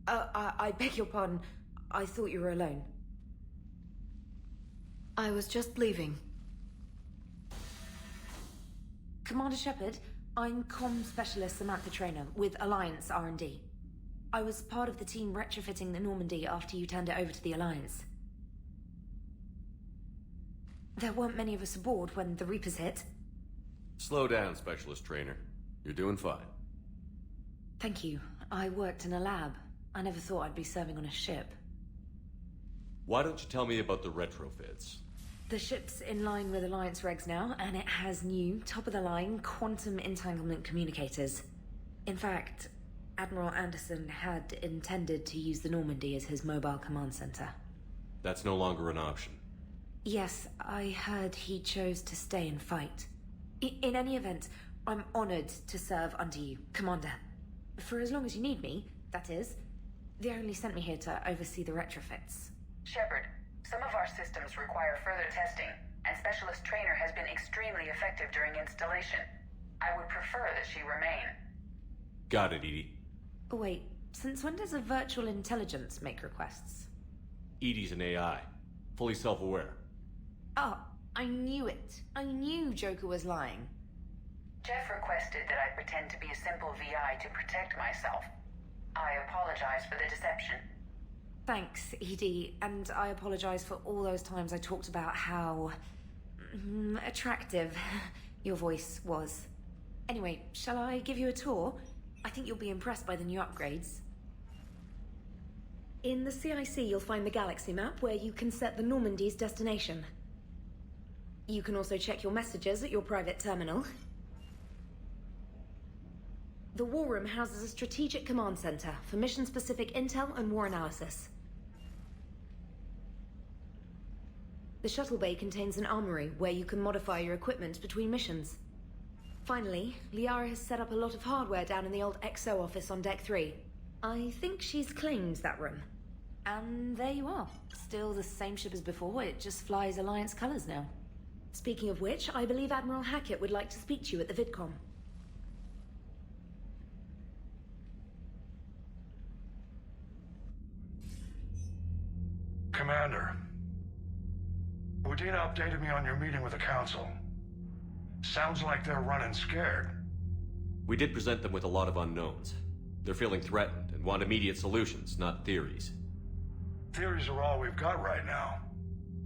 S11: I beg your pardon. I thought you were alone.
S3: I was just leaving.
S11: Commander Shepard, I'm Comm Specialist Samantha Traynor with Alliance R&D. I was part of the team retrofitting the Normandy after you turned it over to the Alliance. There weren't many of us aboard when the Reapers hit.
S5: Slow down, Specialist Trainer. You're doing fine.
S11: Thank you. I worked in a lab. I never thought I'd be serving on a ship.
S5: Why don't you tell me about the retrofits?
S11: The ship's in line with Alliance regs now, and it has new, top-of-the-line, quantum entanglement communicators. In fact, Admiral Anderson had intended to use the Normandy as his mobile command center.
S5: That's no longer an option.
S11: Yes, I heard he chose to stay and fight. In any event, I'm honored to serve under you, Commander. For as long as you need me, that is. They only sent me here to oversee the retrofits.
S13: Shepard, some of our systems require further testing, and Specialist Trainer has been extremely effective during installation. I would prefer that she remain.
S5: Got it, Edie.
S11: Wait, since when does a virtual intelligence make requests?
S5: Edie's an AI, fully self-aware.
S11: Oh, I knew it. I knew Joker was lying.
S13: Jeff requested that I pretend to be a simple VI to protect myself. I apologize for the deception.
S17: Thanks, Edie, and I apologize for all those times I talked about how... attractive your voice was. Anyway, shall I give you a tour? I think you'll be impressed by the new upgrades. In the CIC, you'll find the Galaxy map where you can set the Normandy's destination. You can also check your messages at your private terminal. The War Room houses a strategic command center for mission-specific intel and war analysis. The shuttle bay contains an armory where you can modify your equipment between missions. Finally, Liara has set up a lot of hardware down in the old XO office on Deck 3. I think she's claimed that room. And there you are. Still the same ship as before, it just flies Alliance colors now. Speaking of which, I believe Admiral Hackett would like to speak to you at the VidCom.
S14: Commander, Udina updated me on your meeting with the Council. Sounds like they're running scared.
S5: We did present them with a lot of unknowns. They're feeling threatened and want immediate solutions, not theories.
S14: Theories are all we've got right now.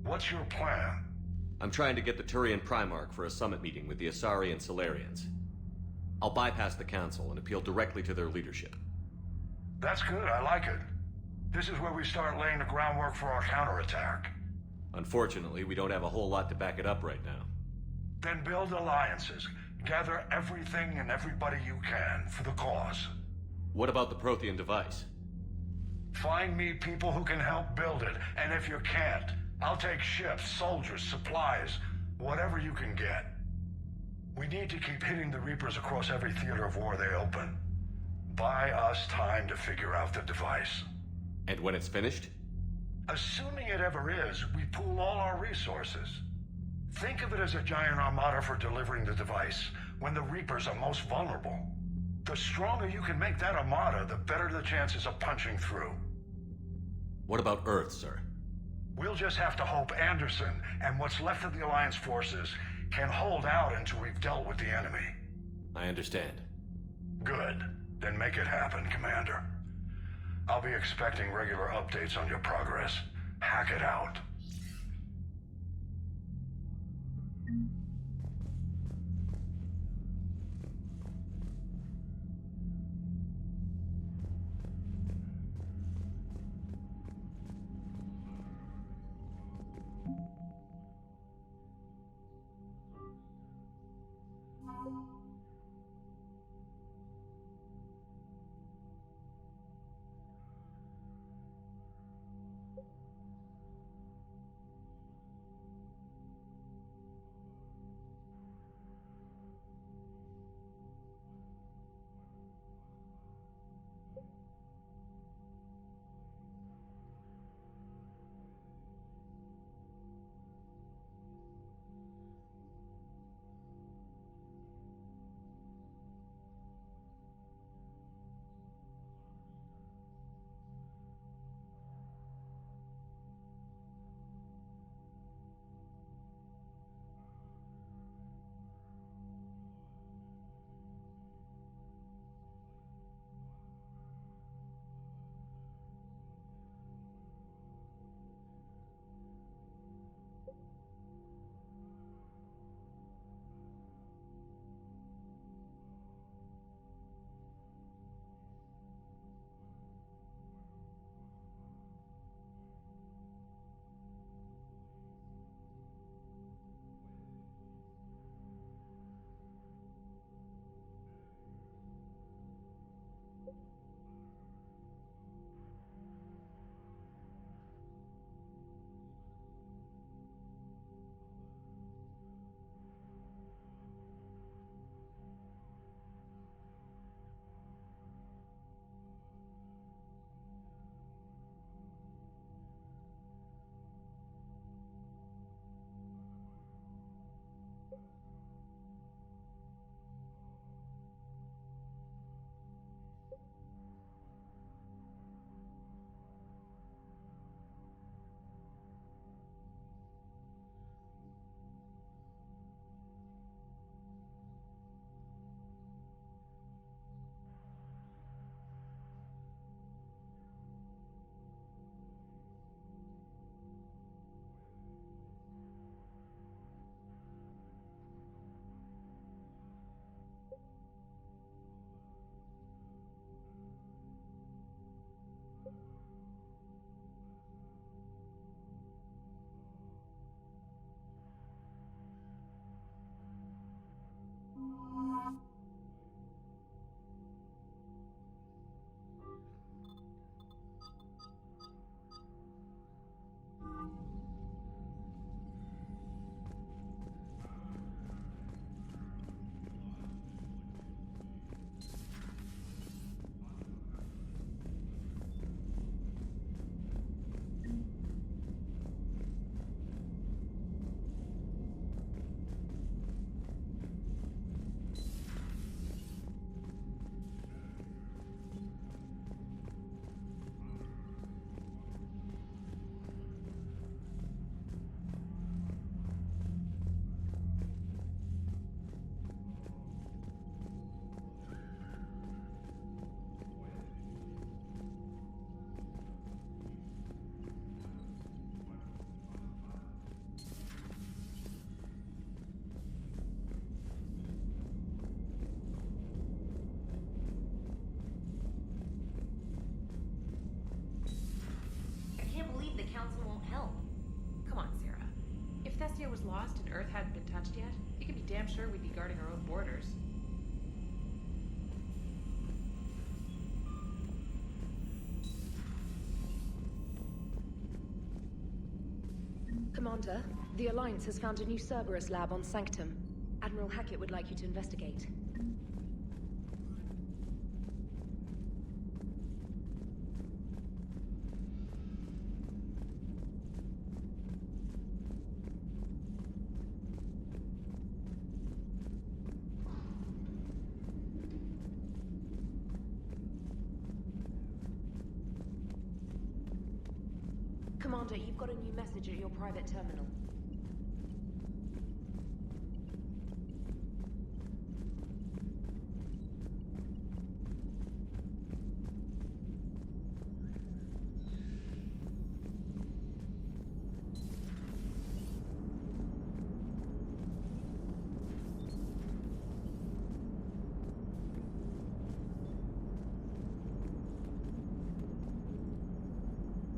S14: What's your plan?
S5: I'm trying to get the Turian Primarch for a summit meeting with the Asari and Solarians. I'll bypass the Council and appeal directly to their leadership.
S14: That's good, I like it. This is where we start laying the groundwork for our counterattack.
S5: Unfortunately, we don't have a whole lot to back it up right now.
S14: Then build alliances. Gather everything and everybody you can for the cause.
S5: What about the Prothean device?
S14: Find me people who can help build it, and if you can't, I'll take ships, soldiers, supplies, whatever you can get. We need to keep hitting the Reapers across every theater of war they open. Buy us time to figure out the device.
S5: And when it's finished?
S14: Assuming it ever is, we pool all our resources. Think of it as a giant armada for delivering the device, when the Reapers are most vulnerable. The stronger you can make that armada, the better the chances of punching through.
S5: What about Earth, sir?
S14: We'll just have to hope Anderson and what's left of the Alliance forces can hold out until we've dealt with the enemy.
S5: I understand.
S14: Good. Then make it happen, Commander. I'll be expecting regular updates on your progress. Hack it out.
S12: damn sure we'd be guarding our own borders.
S17: Commander, the Alliance has found a new Cerberus lab on Sanctum. Admiral Hackett would like you to investigate. Commander, you've got a new message at your private terminal.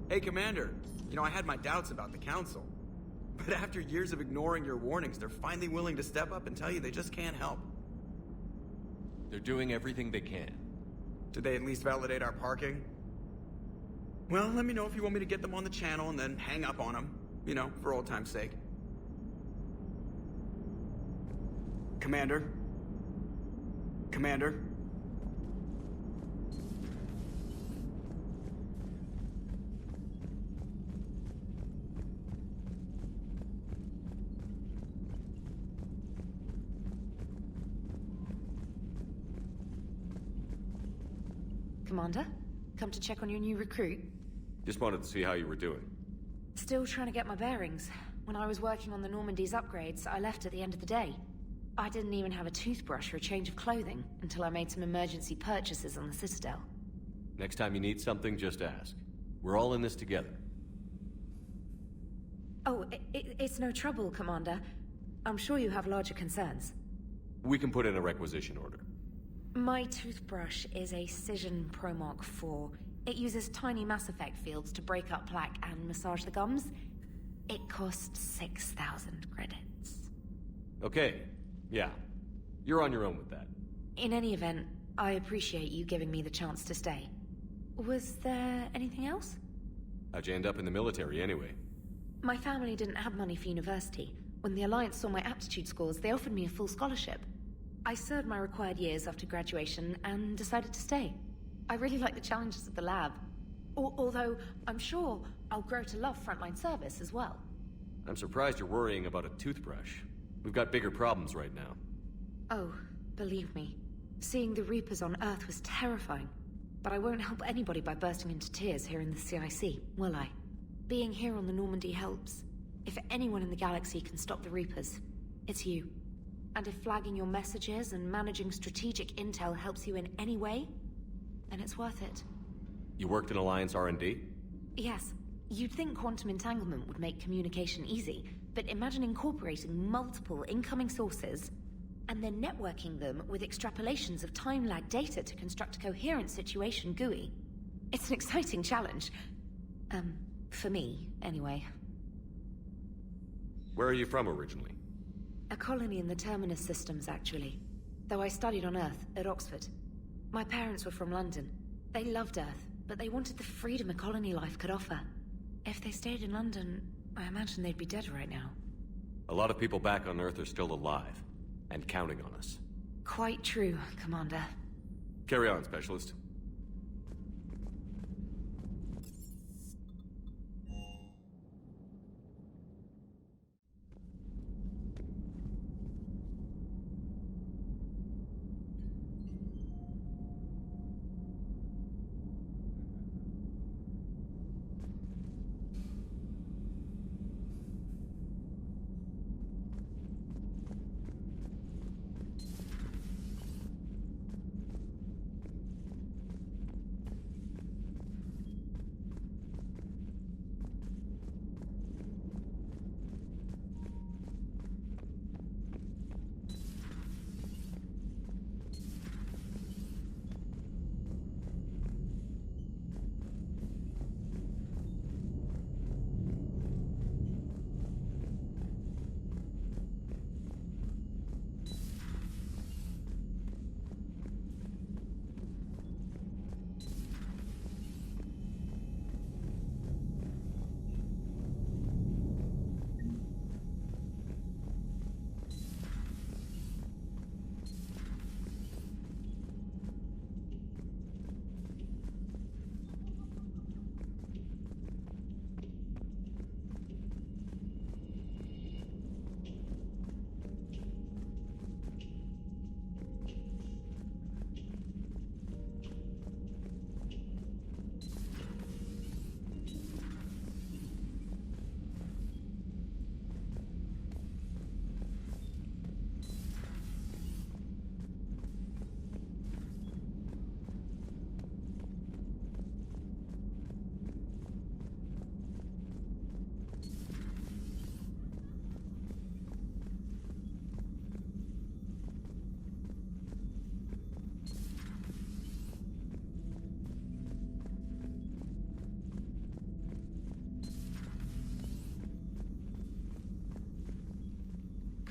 S16: Hey, Commander. You know, I had my doubts about the Council. But after years of ignoring your warnings, they're finally willing to step up and tell you they just can't help.
S5: They're doing everything they can.
S16: Did they at least validate our parking? Well, let me know if you want me to get them on the channel and then hang up on them. You know, for old time's sake. Commander? Commander?
S17: Commander, come to check on your new recruit.
S5: Just wanted to see how you were doing.
S17: Still trying to get my bearings. When I was working on the Normandy's upgrades, I left at the end of the day. I didn't even have a toothbrush or a change of clothing until I made some emergency purchases on the Citadel.
S5: Next time you need something, just ask. We're all in this together.
S17: Oh, it's no trouble, Commander. I'm sure you have larger concerns.
S5: We can put in a requisition order.
S17: My toothbrush is a Cision Pro Mark IV. It uses tiny Mass Effect fields to break up plaque and massage the gums. It costs 6,000 credits.
S5: Okay, yeah. You're on your own with that.
S17: In any event, I appreciate you giving me the chance to stay. Was there anything else?
S5: How'd you end up in the military anyway?
S17: My family didn't have money for university. When the Alliance saw my aptitude scores, they offered me a full scholarship. I served my required years after graduation and decided to stay. I really like the challenges of the lab. Although, I'm sure I'll grow to love frontline service as well.
S5: I'm surprised you're worrying about a toothbrush. We've got bigger problems right now.
S17: Oh, believe me. Seeing the Reapers on Earth was terrifying. But I won't help anybody by bursting into tears here in the CIC, will I? Being here on the Normandy helps. If anyone in the galaxy can stop the Reapers, it's you. And if flagging your messages and managing strategic intel helps you in any way, then it's worth it.
S5: You worked in Alliance R&D?
S17: Yes. You'd think quantum entanglement would make communication easy, but imagine incorporating multiple incoming sources and then networking them with extrapolations of time-lag data to construct a coherent situation GUI. It's an exciting challenge. For me, anyway.
S5: Where are you from originally?
S17: A colony in the Terminus systems, actually. Though I studied on Earth, at Oxford. My parents were from London. They loved Earth, but they wanted the freedom a colony life could offer. If they stayed in London, I imagine they'd be dead right now.
S5: A lot of people back on Earth are still alive, and counting on us.
S17: Quite true, Commander.
S5: Carry on, Specialist.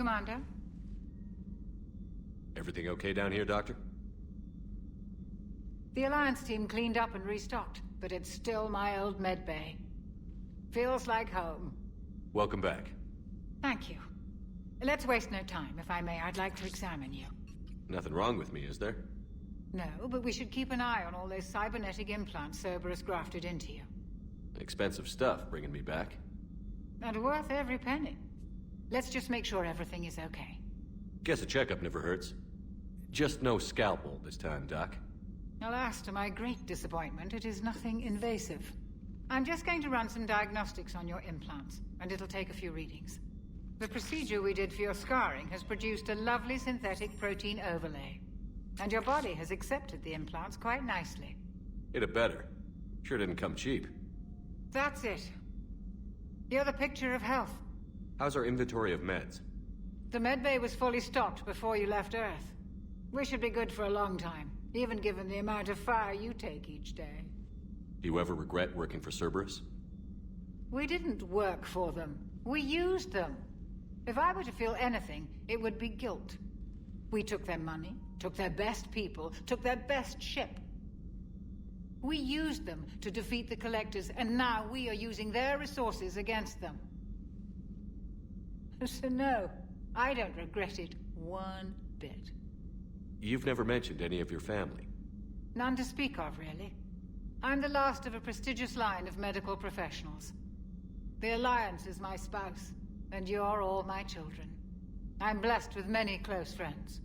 S8: Commander?
S5: Everything okay down here, Doctor?
S8: The Alliance team cleaned up and restocked, but it's still my old medbay. Feels like home.
S5: Welcome back.
S8: Thank you. Let's waste no time. If I may, I'd like to examine you.
S5: Nothing wrong with me, is there?
S8: No, but we should keep an eye on all those cybernetic implants Cerberus grafted into you.
S5: Expensive stuff bringing me back.
S8: And worth every penny. Let's just make sure everything is okay.
S5: Guess a checkup never hurts. Just no scalpel this time, Doc.
S8: Alas, to my great disappointment, it is nothing invasive. I'm just going to run some diagnostics on your implants, and it'll take a few readings. The procedure we did for your scarring has produced a lovely synthetic protein overlay. And your body has accepted the implants quite nicely.
S5: It had better. Sure didn't come cheap.
S8: That's it. You're the picture of health.
S5: How's our inventory of meds?
S8: The medbay was fully stocked before you left Earth. We should be good for a long time, even given the amount of fire you take each day.
S5: Do you ever regret working for Cerberus?
S8: We didn't work for them. We used them. If I were to feel anything, it would be guilt. We took their money, took their best people, took their best ship. We used them to defeat the Collectors, and now we are using their resources against them. So no, I don't regret it one bit.
S5: You've never mentioned any of your family.
S8: None to speak of, really. I'm the last of a prestigious line of medical professionals. The Alliance is my spouse, and you're all my children. I'm blessed with many close friends.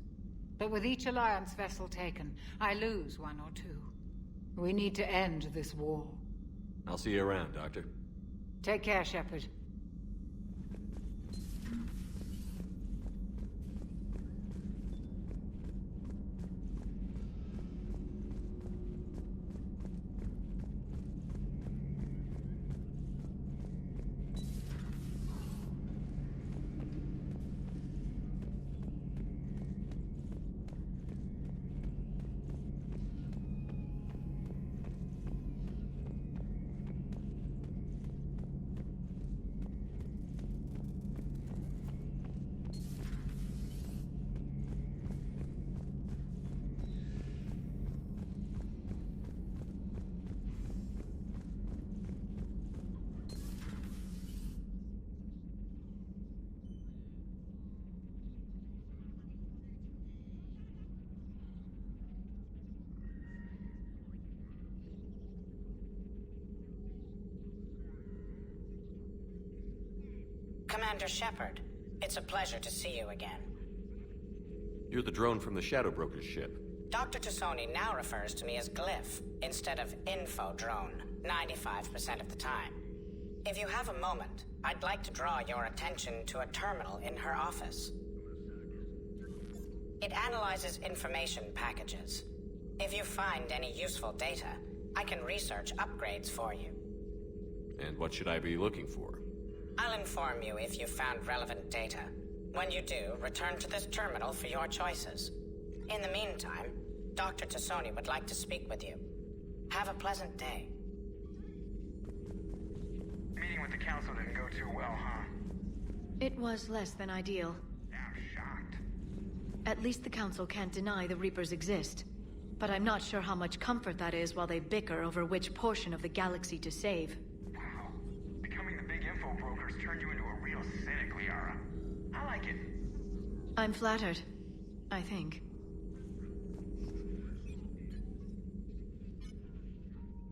S8: But with each Alliance vessel taken, I lose one or two. We need to end this war.
S5: I'll see you around, Doctor.
S8: Take care, Shepard.
S22: Commander Shepard, it's a pleasure to see you again.
S5: You're the drone from the Shadow Broker's ship.
S22: Dr. Tassoni now refers to me as Glyph instead of Info Drone, 95% of the time. If you have a moment, I'd like to draw your attention to a terminal in her office. It analyzes information packages. If you find any useful data, I can research upgrades for you.
S5: And what should I be looking for?
S22: I'll inform you if you've found relevant data. When you do, return to this terminal for your choices. In the meantime, Dr. Tassoni would like to speak with you. Have a pleasant day.
S19: Meeting with the Council didn't go too well, huh?
S17: It was less than ideal.
S19: I'm shocked.
S17: At least the Council can't deny the Reapers exist. But I'm not sure how much comfort that is while they bicker over which portion of the galaxy to save.
S19: Wow. Becoming the big info brokers turned you into a real cynic, Liara. I like it.
S17: I'm flattered. I think.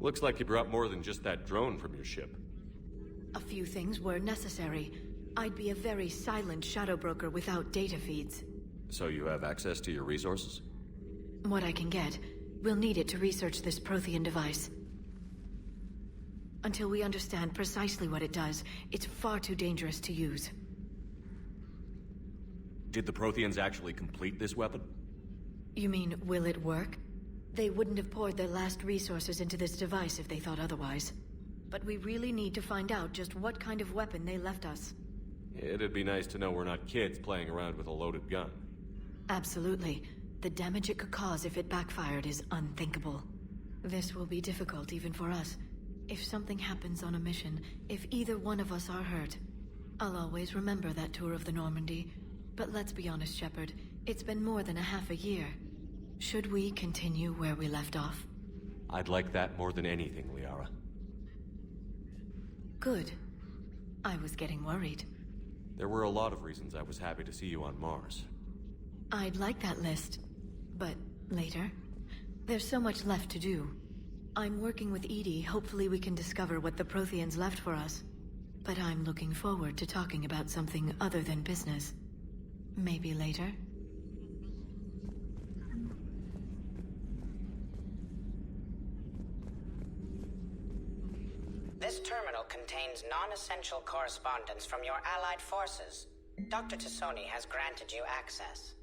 S5: Looks like you brought more than just that drone from your ship.
S17: A few things were necessary. I'd be a very silent shadow broker without data feeds.
S5: So you have access to your resources?
S17: What I can get. We'll need it to research this Prothean device. Until we understand precisely what it does, it's far too dangerous to use.
S5: Did the Protheans actually complete this weapon?
S17: You mean, will it work? They wouldn't have poured their last resources into this device if they thought otherwise. But we really need to find out just what kind of weapon they left us.
S5: It'd be nice to know we're not kids playing around with a loaded gun.
S17: Absolutely. The damage it could cause if it backfired is unthinkable. This will be difficult even for us. If something happens on a mission, if either one of us are hurt, I'll always remember that tour of the Normandy.
S3: But let's be honest, Shepard. It's been more than a half a year. Should we continue where we left off?
S5: I'd like that more than anything, Liara.
S3: Good. I was getting worried.
S5: There were a lot of reasons I was happy to see you on Mars.
S3: I'd like that list. But later? There's so much left to do. I'm working with Edie. Hopefully we can discover what the Protheans left for us. But I'm looking forward to talking about something other than business. Maybe later?
S22: This terminal contains non-essential correspondence from your allied forces. Dr. Tassoni has granted you access.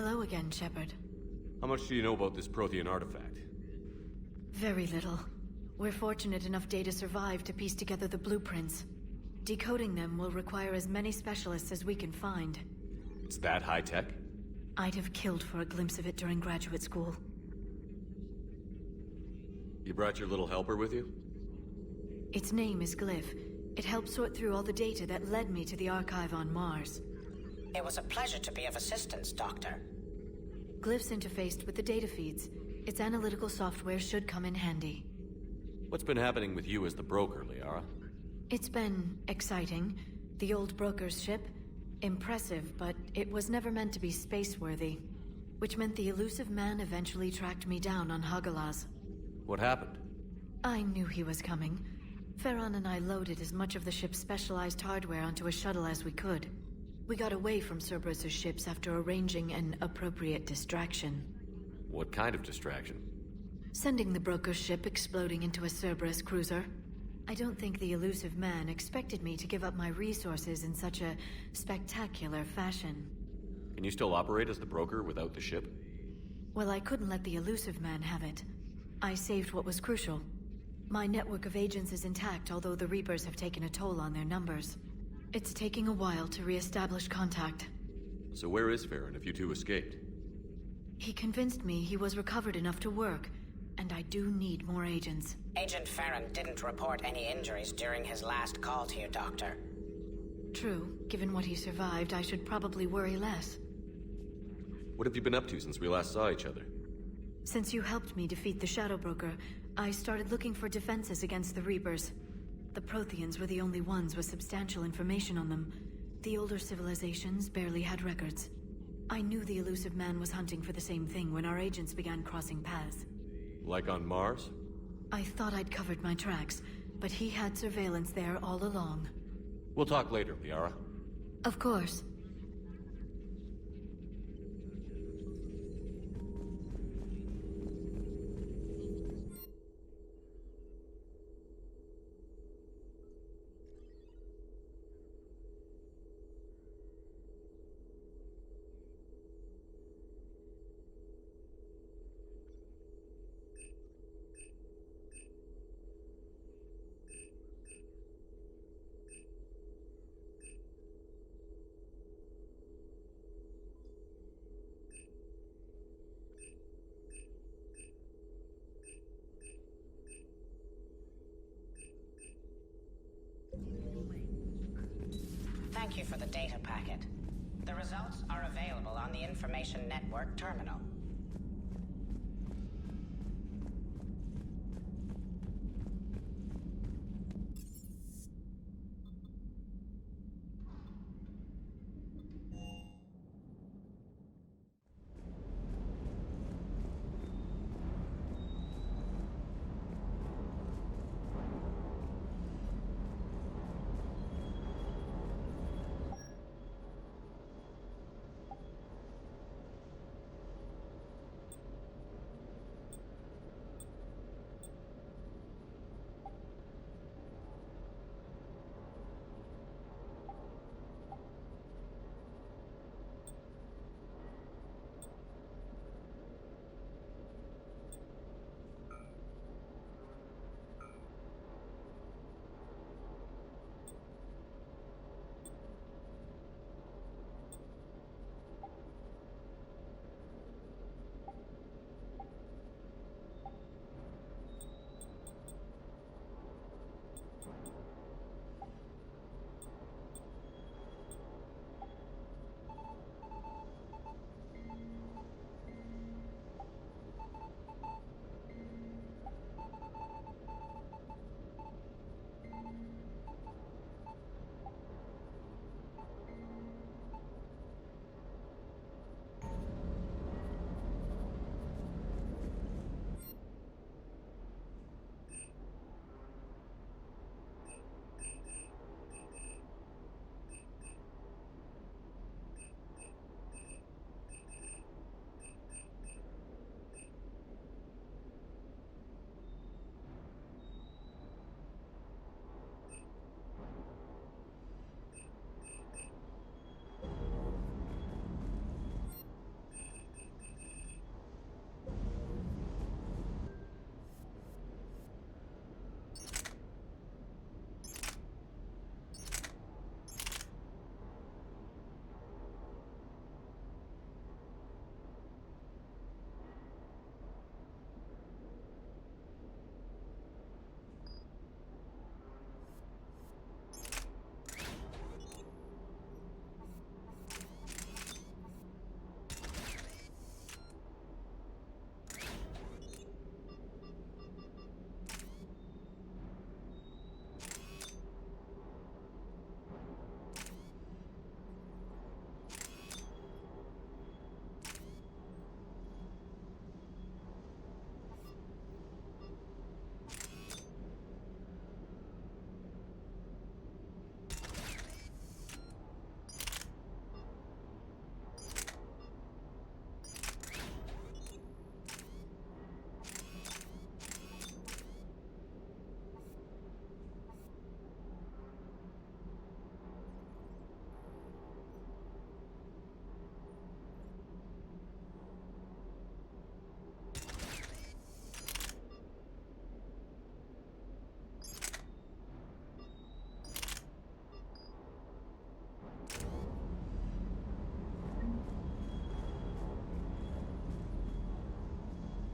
S3: Hello again, Shepard.
S5: How much do you know about this Prothean artifact?
S3: Very little. We're fortunate enough Data survived to piece together the blueprints. Decoding them will require as many specialists as we can find.
S5: It's that high-tech?
S3: I'd have killed for a glimpse of it during graduate school.
S5: You brought your little helper with you?
S3: Its name is Glyph. It helped sort through all the data that led me to the archive on Mars.
S22: It was a pleasure to be of assistance, Doctor.
S3: Glyph's interfaced with the data feeds. Its analytical software should come in handy.
S5: What's been happening with you as the broker, Liara?
S3: It's been exciting. The old broker's ship? Impressive, but it was never meant to be space-worthy. Which meant the elusive man eventually tracked me down on Hagalaz.
S5: What happened?
S3: I knew he was coming. Farron and I loaded as much of the ship's specialized hardware onto a shuttle as we could. We got away from Cerberus' ships after arranging an appropriate distraction.
S5: What kind of distraction?
S3: Sending the broker's ship exploding into a Cerberus cruiser. I don't think the elusive man expected me to give up my resources in such a spectacular fashion.
S5: Can you still operate as the broker without the ship?
S3: Well, I couldn't let the elusive man have it. I saved what was crucial. My network of agents is intact, although the Reapers have taken a toll on their numbers. It's taking a while to re-establish contact.
S5: So where is Farron if you two escaped?
S3: He convinced me he was recovered enough to work, and I do need more agents.
S22: Agent Farron didn't report any injuries during his last call to you, Doctor.
S3: True. Given what he survived, I should probably worry less.
S5: What have you been up to since we last saw each other?
S3: Since you helped me defeat the Shadow Broker, I started looking for defenses against the Reapers. The Protheans were the only ones with substantial information on them. The older civilizations barely had records. I knew the elusive man was hunting for the same thing when our agents began crossing paths.
S5: Like on Mars?
S3: I thought I'd covered my tracks, but he had surveillance there all along.
S5: We'll talk later, Liara.
S3: Of course.
S22: Thank you for the data packet. The results are available on the Information Network terminal.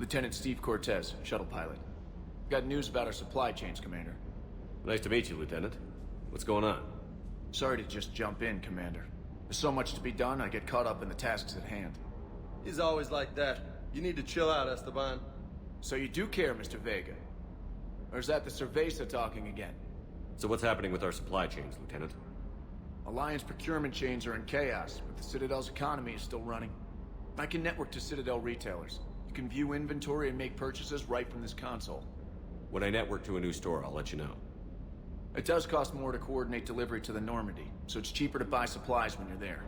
S1: Lieutenant Steve Cortez, shuttle pilot. Got news about our supply chains, Commander.
S5: Nice to meet you, Lieutenant. What's going on?
S1: Sorry to just jump in, Commander. There's so much to be done, I get caught up in the tasks at hand.
S2: He's always like that. You need to chill out, Esteban.
S1: So you do care, Mr. Vega? Or is that the Cerveza talking again?
S5: So what's happening with our supply chains, Lieutenant?
S1: Alliance procurement chains are in chaos, but the Citadel's economy is still running. I can network to Citadel retailers. You can view inventory and make purchases right from this console.
S5: When I network to a new store, I'll let you know.
S1: It does cost more to coordinate delivery to the Normandy, so it's cheaper to buy supplies when you're there.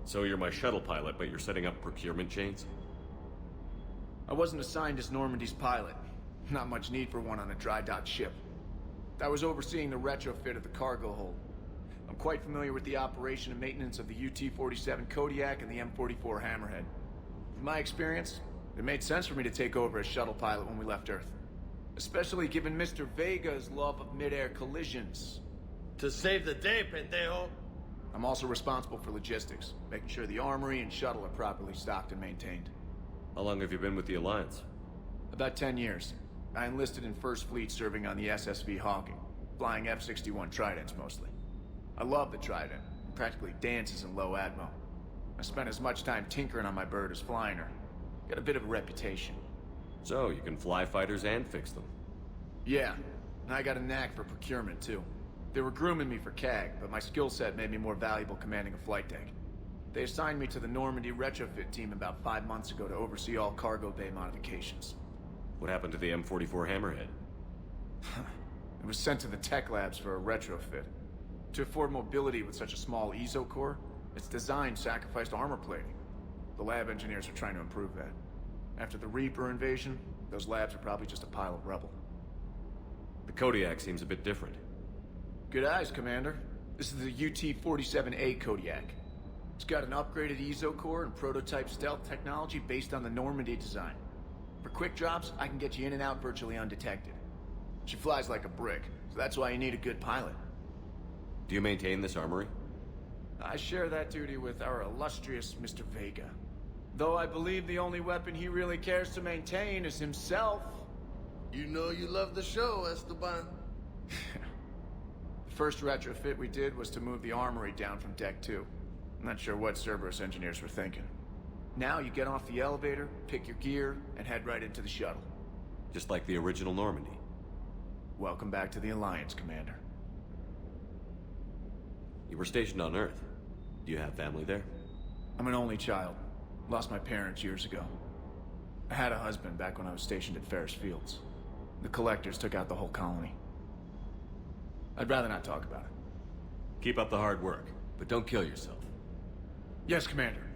S5: So you're my shuttle pilot, but you're setting up procurement chains?
S1: I wasn't assigned as Normandy's pilot. Not much need for one on a dry dock ship. I was overseeing the retrofit of the cargo hold. I'm quite familiar with the operation and maintenance of the UT-47 Kodiak and the M44 Hammerhead. From my experience, it made sense for me to take over as shuttle pilot when we left Earth. Especially given Mr. Vega's love of mid-air collisions.
S2: To save the day, pendejo!
S1: I'm also responsible for logistics, making sure the armory and shuttle are properly stocked and maintained.
S5: How long have you been with the Alliance?
S1: About 10 years. I enlisted in First Fleet serving on the SSV Hawking, flying F-61 Tridents mostly. I love the Trident, practically dances in low atmo. I spent as much time tinkering on my bird as flying her. Got a bit of a reputation.
S5: So, you can fly fighters and fix them.
S1: Yeah, and I got a knack for procurement, too. They were grooming me for CAG, but my skill set made me more valuable commanding a flight deck. They assigned me to the Normandy retrofit team about 5 months ago to oversee all cargo bay modifications.
S5: What happened to the M44 Hammerhead?
S1: It was sent to the tech labs for a retrofit. To afford mobility with such a small ESO core, its design sacrificed armor plating. The lab engineers are trying to improve that. After the Reaper invasion, those labs are probably just a pile of rubble.
S5: The Kodiak seems a bit different.
S1: Good eyes, Commander. This is the UT-47A Kodiak. It's got an upgraded ESO core and prototype stealth technology based on the Normandy design. For quick drops, I can get you in and out virtually undetected. She flies like a brick, so that's why you need a good pilot.
S5: Do you maintain this armory?
S1: I share that duty with our illustrious Mr. Vega. Though I believe the only weapon he really cares to maintain is himself.
S2: You know you love the show, Esteban.
S1: The first retrofit we did was to move the armory down from Deck 2. I'm not sure what Cerberus engineers were thinking. Now you get off the elevator, pick your gear, and head right into the shuttle.
S5: Just like the original Normandy.
S1: Welcome back to the Alliance, Commander.
S5: You were stationed on Earth. Do you have family there?
S1: I'm an only child. Lost my parents years ago. I had a husband back when I was stationed at Ferris Fields. The Collectors took out the whole colony. I'd rather not talk about it.
S5: Keep up the hard work, but don't kill yourself.
S1: Yes, Commander.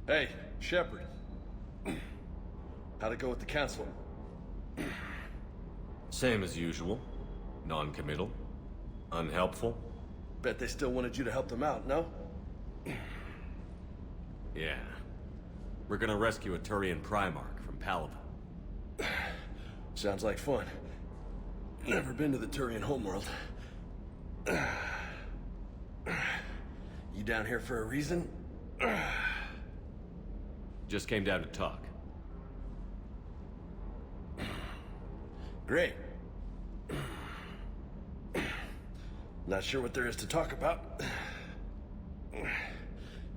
S2: Hey, Shepard. How'd it go with the council?
S5: Same as usual. Non-committal. Unhelpful.
S2: Bet they still wanted you to help them out, no?
S5: Yeah. We're gonna rescue a Turian Primarch from Palaven.
S2: Sounds like fun. Never been to the Turian homeworld. You down here for a reason?
S5: Just came down to talk.
S2: Great. Not sure what there is to talk about.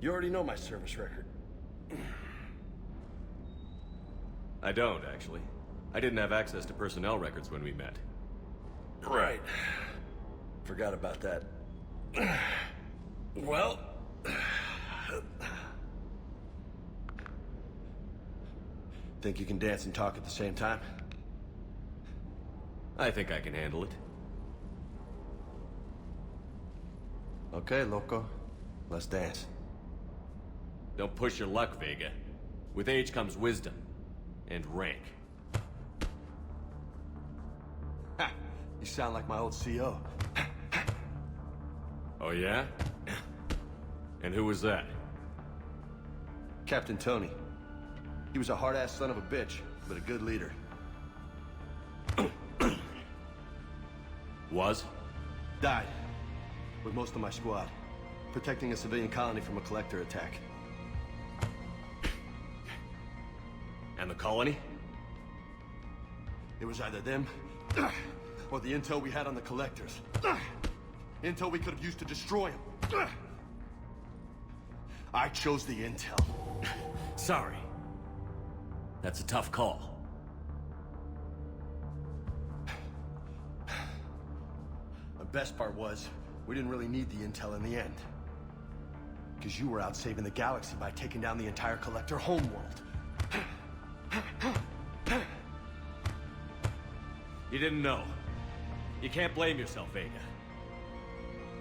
S2: You already know my service record.
S5: I don't, actually. I didn't have access to personnel records when we met.
S2: Right. Forgot about that. Well... Think you can dance and talk at the same time?
S5: I think I can handle it.
S2: Okay, loco. Let's dance.
S5: Don't push your luck, Vega. With age comes wisdom. And rank.
S2: Ha! You sound like my old CO.
S5: Oh yeah? And who was that?
S2: Captain Tony. He was a hard-ass son of a bitch, but a good leader.
S5: Was?
S2: Died. With most of my squad. Protecting a civilian colony from a collector attack.
S5: And the colony?
S2: It was either them, or the intel we had on the collectors. Intel we could have used to destroy them. I chose the intel.
S5: Sorry. That's a tough call.
S2: The best part was, we didn't really need the intel in the end. Because you were out saving the galaxy by taking down the entire Collector homeworld.
S5: You didn't know. You can't blame yourself, Vega.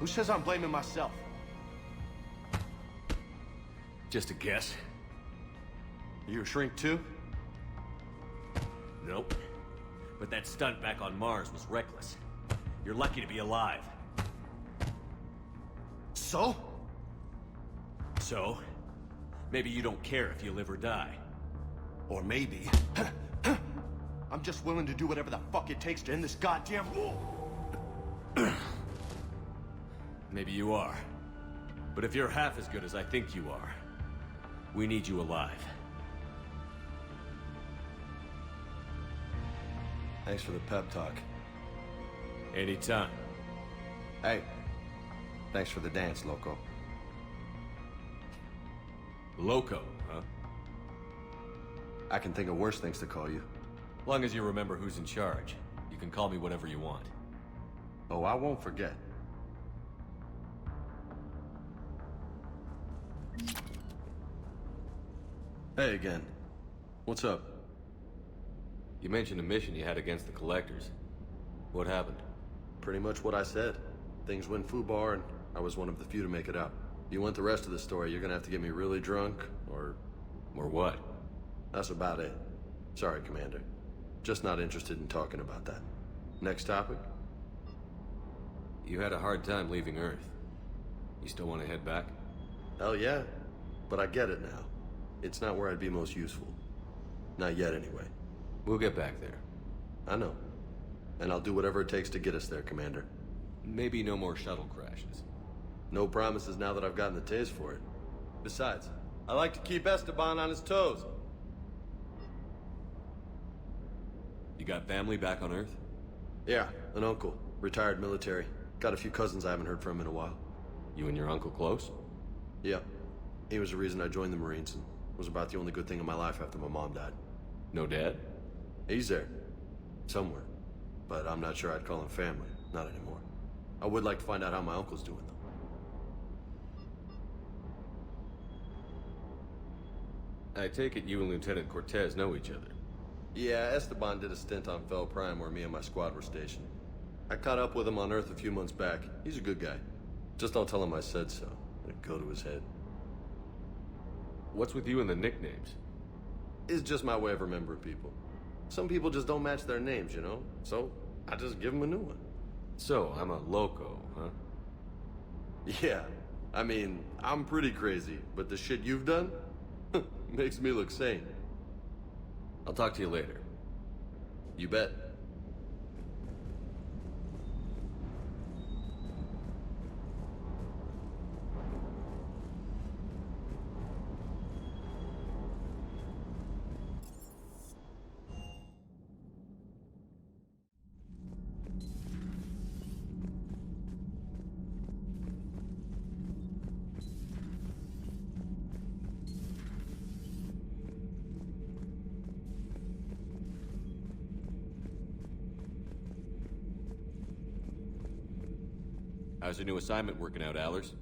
S2: Who says I'm blaming myself?
S5: Just a guess.
S2: You a shrink too?
S5: Nope. But that stunt back on Mars was reckless. You're lucky to be alive.
S2: So?
S5: So? Maybe you don't care if you live or die.
S2: Or maybe... I'm just willing to do whatever the fuck it takes to end this goddamn war.
S5: Maybe you are. But if you're half as good as I think you are, we need you alive.
S2: Thanks for the pep talk.
S5: Anytime.
S2: Hey, thanks for the dance, Loco.
S5: Loco, huh?
S2: I can think of worse things to call you.
S5: Long as you remember who's in charge, you can call me whatever you want.
S2: Oh, I won't forget. Hey again. What's up?
S5: You mentioned a mission you had against the Collectors. What happened?
S2: Pretty much what I said. Things went foobar and I was one of the few to make it out. If you want the rest of the story, you're gonna have to get me really drunk, or...
S5: Or what?
S2: That's about it. Sorry, Commander. Just not interested in talking about that. Next topic?
S5: You had a hard time leaving Earth. You still want to head back?
S2: Hell yeah. But I get it now. It's not where I'd be most useful. Not yet, anyway.
S5: We'll get back there.
S2: I know. And I'll do whatever it takes to get us there, Commander.
S5: Maybe no more shuttle crashes.
S2: No promises now that I've gotten the taste for it. Besides, I like to keep Esteban on his toes.
S5: You got family back on Earth?
S2: Yeah, an uncle. Retired military. Got a few cousins I haven't heard from in a while.
S5: You and your uncle close?
S2: Yeah. He was the reason I joined the Marines and was about the only good thing in my life after my mom died.
S5: No dad?
S2: He's there. Somewhere. But I'm not sure I'd call him family. Not anymore. I would like to find out how my uncle's doing, though.
S5: I take it you and Lieutenant Cortez know each other.
S2: Yeah, Esteban did a stint on Fel Prime where me and my squad were stationed. I caught up with him on Earth a few months back. He's a good guy. Just don't tell him I said so. It'd go to his head.
S5: What's with you and the nicknames?
S2: It's just my way of remembering people. Some people just don't match their names, you know? So, I just give them a new one.
S5: So, I'm a loco, huh?
S2: Yeah. I mean, I'm pretty crazy, but the shit you've done makes me look sane.
S5: I'll talk to you later.
S2: You bet.
S5: How's your new assignment working out, Allers?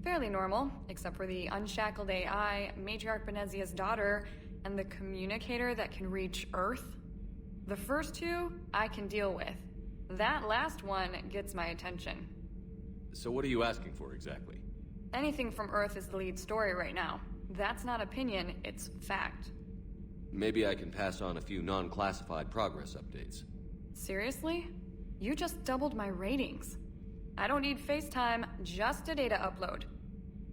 S20: Fairly normal, except for the unshackled AI, Matriarch Benezia's daughter, and the communicator that can reach Earth. The first two, I can deal with. That last one gets my attention.
S5: So what are you asking for, exactly?
S20: Anything from Earth is the lead story right now. That's not opinion, it's fact.
S5: Maybe I can pass on a few non-classified progress updates.
S20: Seriously? You just doubled my ratings. I don't need FaceTime, just a data upload.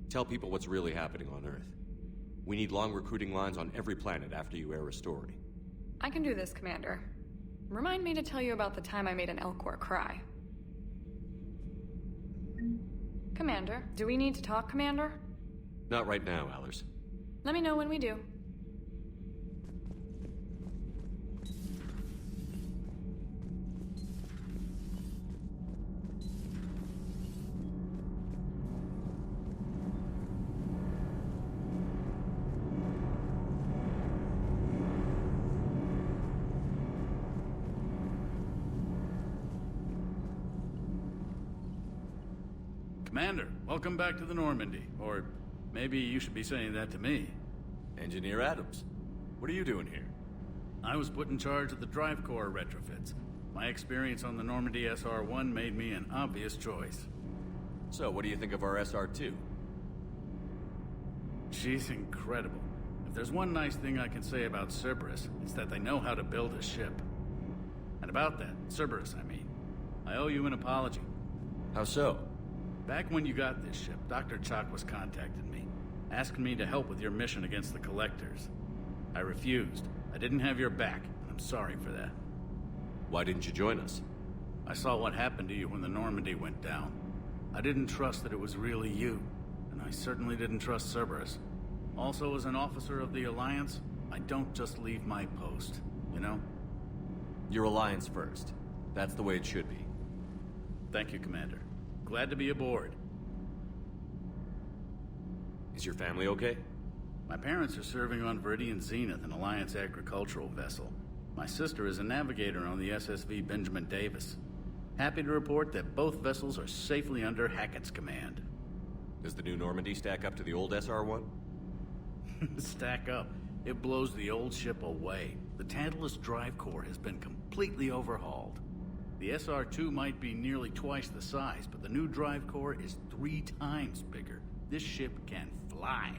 S5: Tell people what's really happening on Earth. We need long recruiting lines on every planet after you air a story.
S20: I can do this, Commander. Remind me to tell you about the time I made an Elcor cry. Commander, do we need to talk, Commander?
S5: Not right now, Allers.
S20: Let me know when we do.
S15: Commander, welcome back to the Normandy. Or maybe you should be saying that to me.
S5: Engineer Adams, what are you doing here?
S15: I was put in charge of the drive core retrofits. My experience on the Normandy SR-1 made me an obvious choice.
S5: So, what do you think of our SR-2?
S15: She's incredible. If there's one nice thing I can say about Cerberus, it's that they know how to build a ship. And about that, Cerberus, I mean, I owe you an apology.
S5: How so?
S15: Back when you got this ship, Dr. Chalk was contacting me, asking me to help with your mission against the Collectors. I refused. I didn't have your back, and I'm sorry for that.
S5: Why didn't you join us?
S15: I saw what happened to you when the Normandy went down. I didn't trust that it was really you, and I certainly didn't trust Cerberus. Also, as an officer of the Alliance, I don't just leave my post, you know?
S5: Your Alliance first. That's the way it should be.
S15: Thank you, Commander. Glad to be aboard.
S5: Is your family okay?
S15: My parents are serving on Viridian Zenith, an Alliance agricultural vessel. My sister is a navigator on the SSV Benjamin Davis. Happy to report that both vessels are safely under Hackett's command.
S5: Does the new Normandy stack up to the old SR-1?
S15: Stack up. It blows the old ship away. The Tantalus drive core has been completely overhauled. The SR-2 might be nearly twice the size, but the new drive core is 3 times bigger. This ship can fly.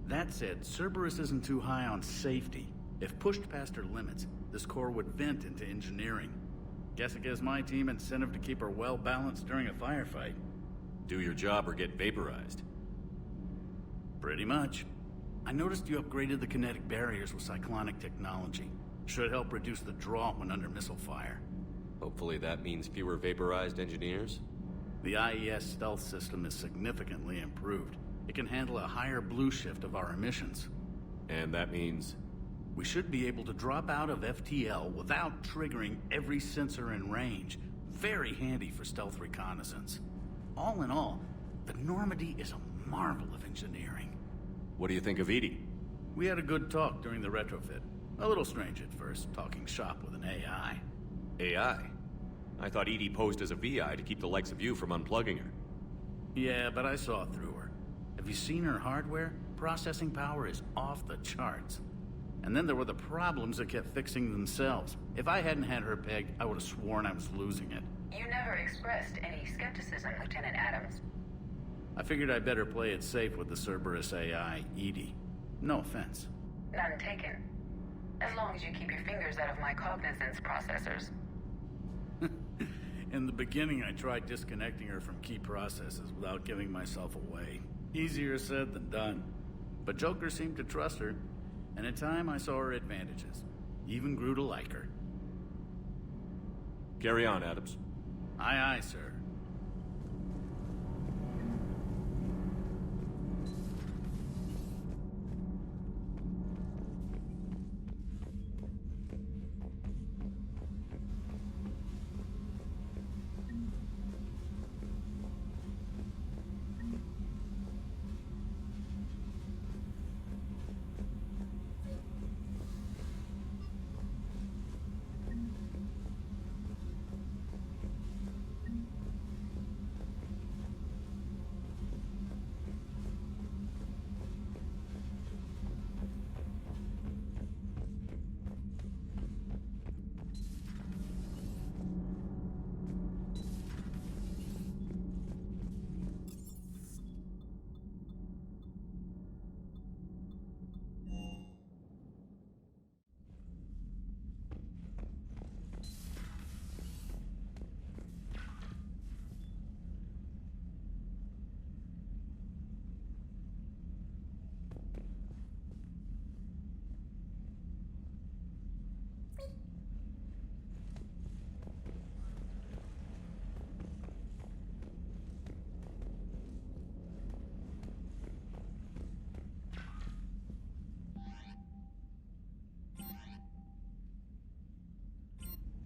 S15: That said, Cerberus isn't too high on safety. If pushed past her limits, this core would vent into engineering. Guess it gives my team incentive to keep her well balanced during a firefight.
S5: Do your job or get vaporized.
S15: Pretty much. I noticed you upgraded the kinetic barriers with cyclonic technology. Should help reduce the draw when under missile fire.
S5: Hopefully that means fewer vaporized engineers?
S15: The IES stealth system is significantly improved. It can handle a higher blue shift of our emissions.
S5: And that means?
S15: We should be able to drop out of FTL without triggering every sensor in range. Very handy for stealth reconnaissance. All in all, the Normandy is a marvel of engineering.
S5: What do you think of Edie?
S15: We had a good talk during the retrofit. A little strange at first, talking shop with an AI.
S5: AI? I thought Edie posed as a VI to keep the likes of you from unplugging her.
S15: Yeah, but I saw through her. Have you seen her hardware? Processing power is off the charts. And then there were the problems that kept fixing themselves. If I hadn't had her pegged, I would have sworn I was losing it.
S13: You never expressed any skepticism, Lieutenant Adams.
S15: I figured I'd better play it safe with the Cerberus AI, Edie. No offense.
S13: None taken. As long as you keep your fingers out of my cognizance processors.
S15: In the beginning, I tried disconnecting her from key processes without giving myself away. Easier said than done. But Joker seemed to trust her, and in time I saw her advantages. Even grew to like her.
S5: Carry on, Adams.
S15: Aye, aye, sir.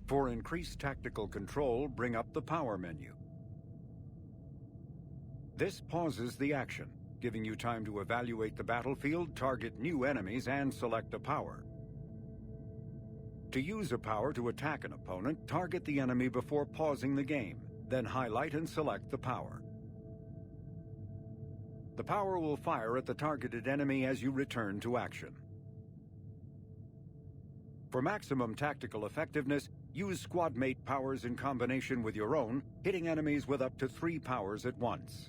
S21: For increased tactical control, bring up the power menu. This pauses the action, giving you time to evaluate the battlefield, target new enemies, and select a power. To use a power to attack an opponent, target the enemy before pausing the game, then highlight and select the power. The power will fire at the targeted enemy as you return to action. For maximum tactical effectiveness, use squad mate powers in combination with your own, hitting enemies with up to 3 powers at once.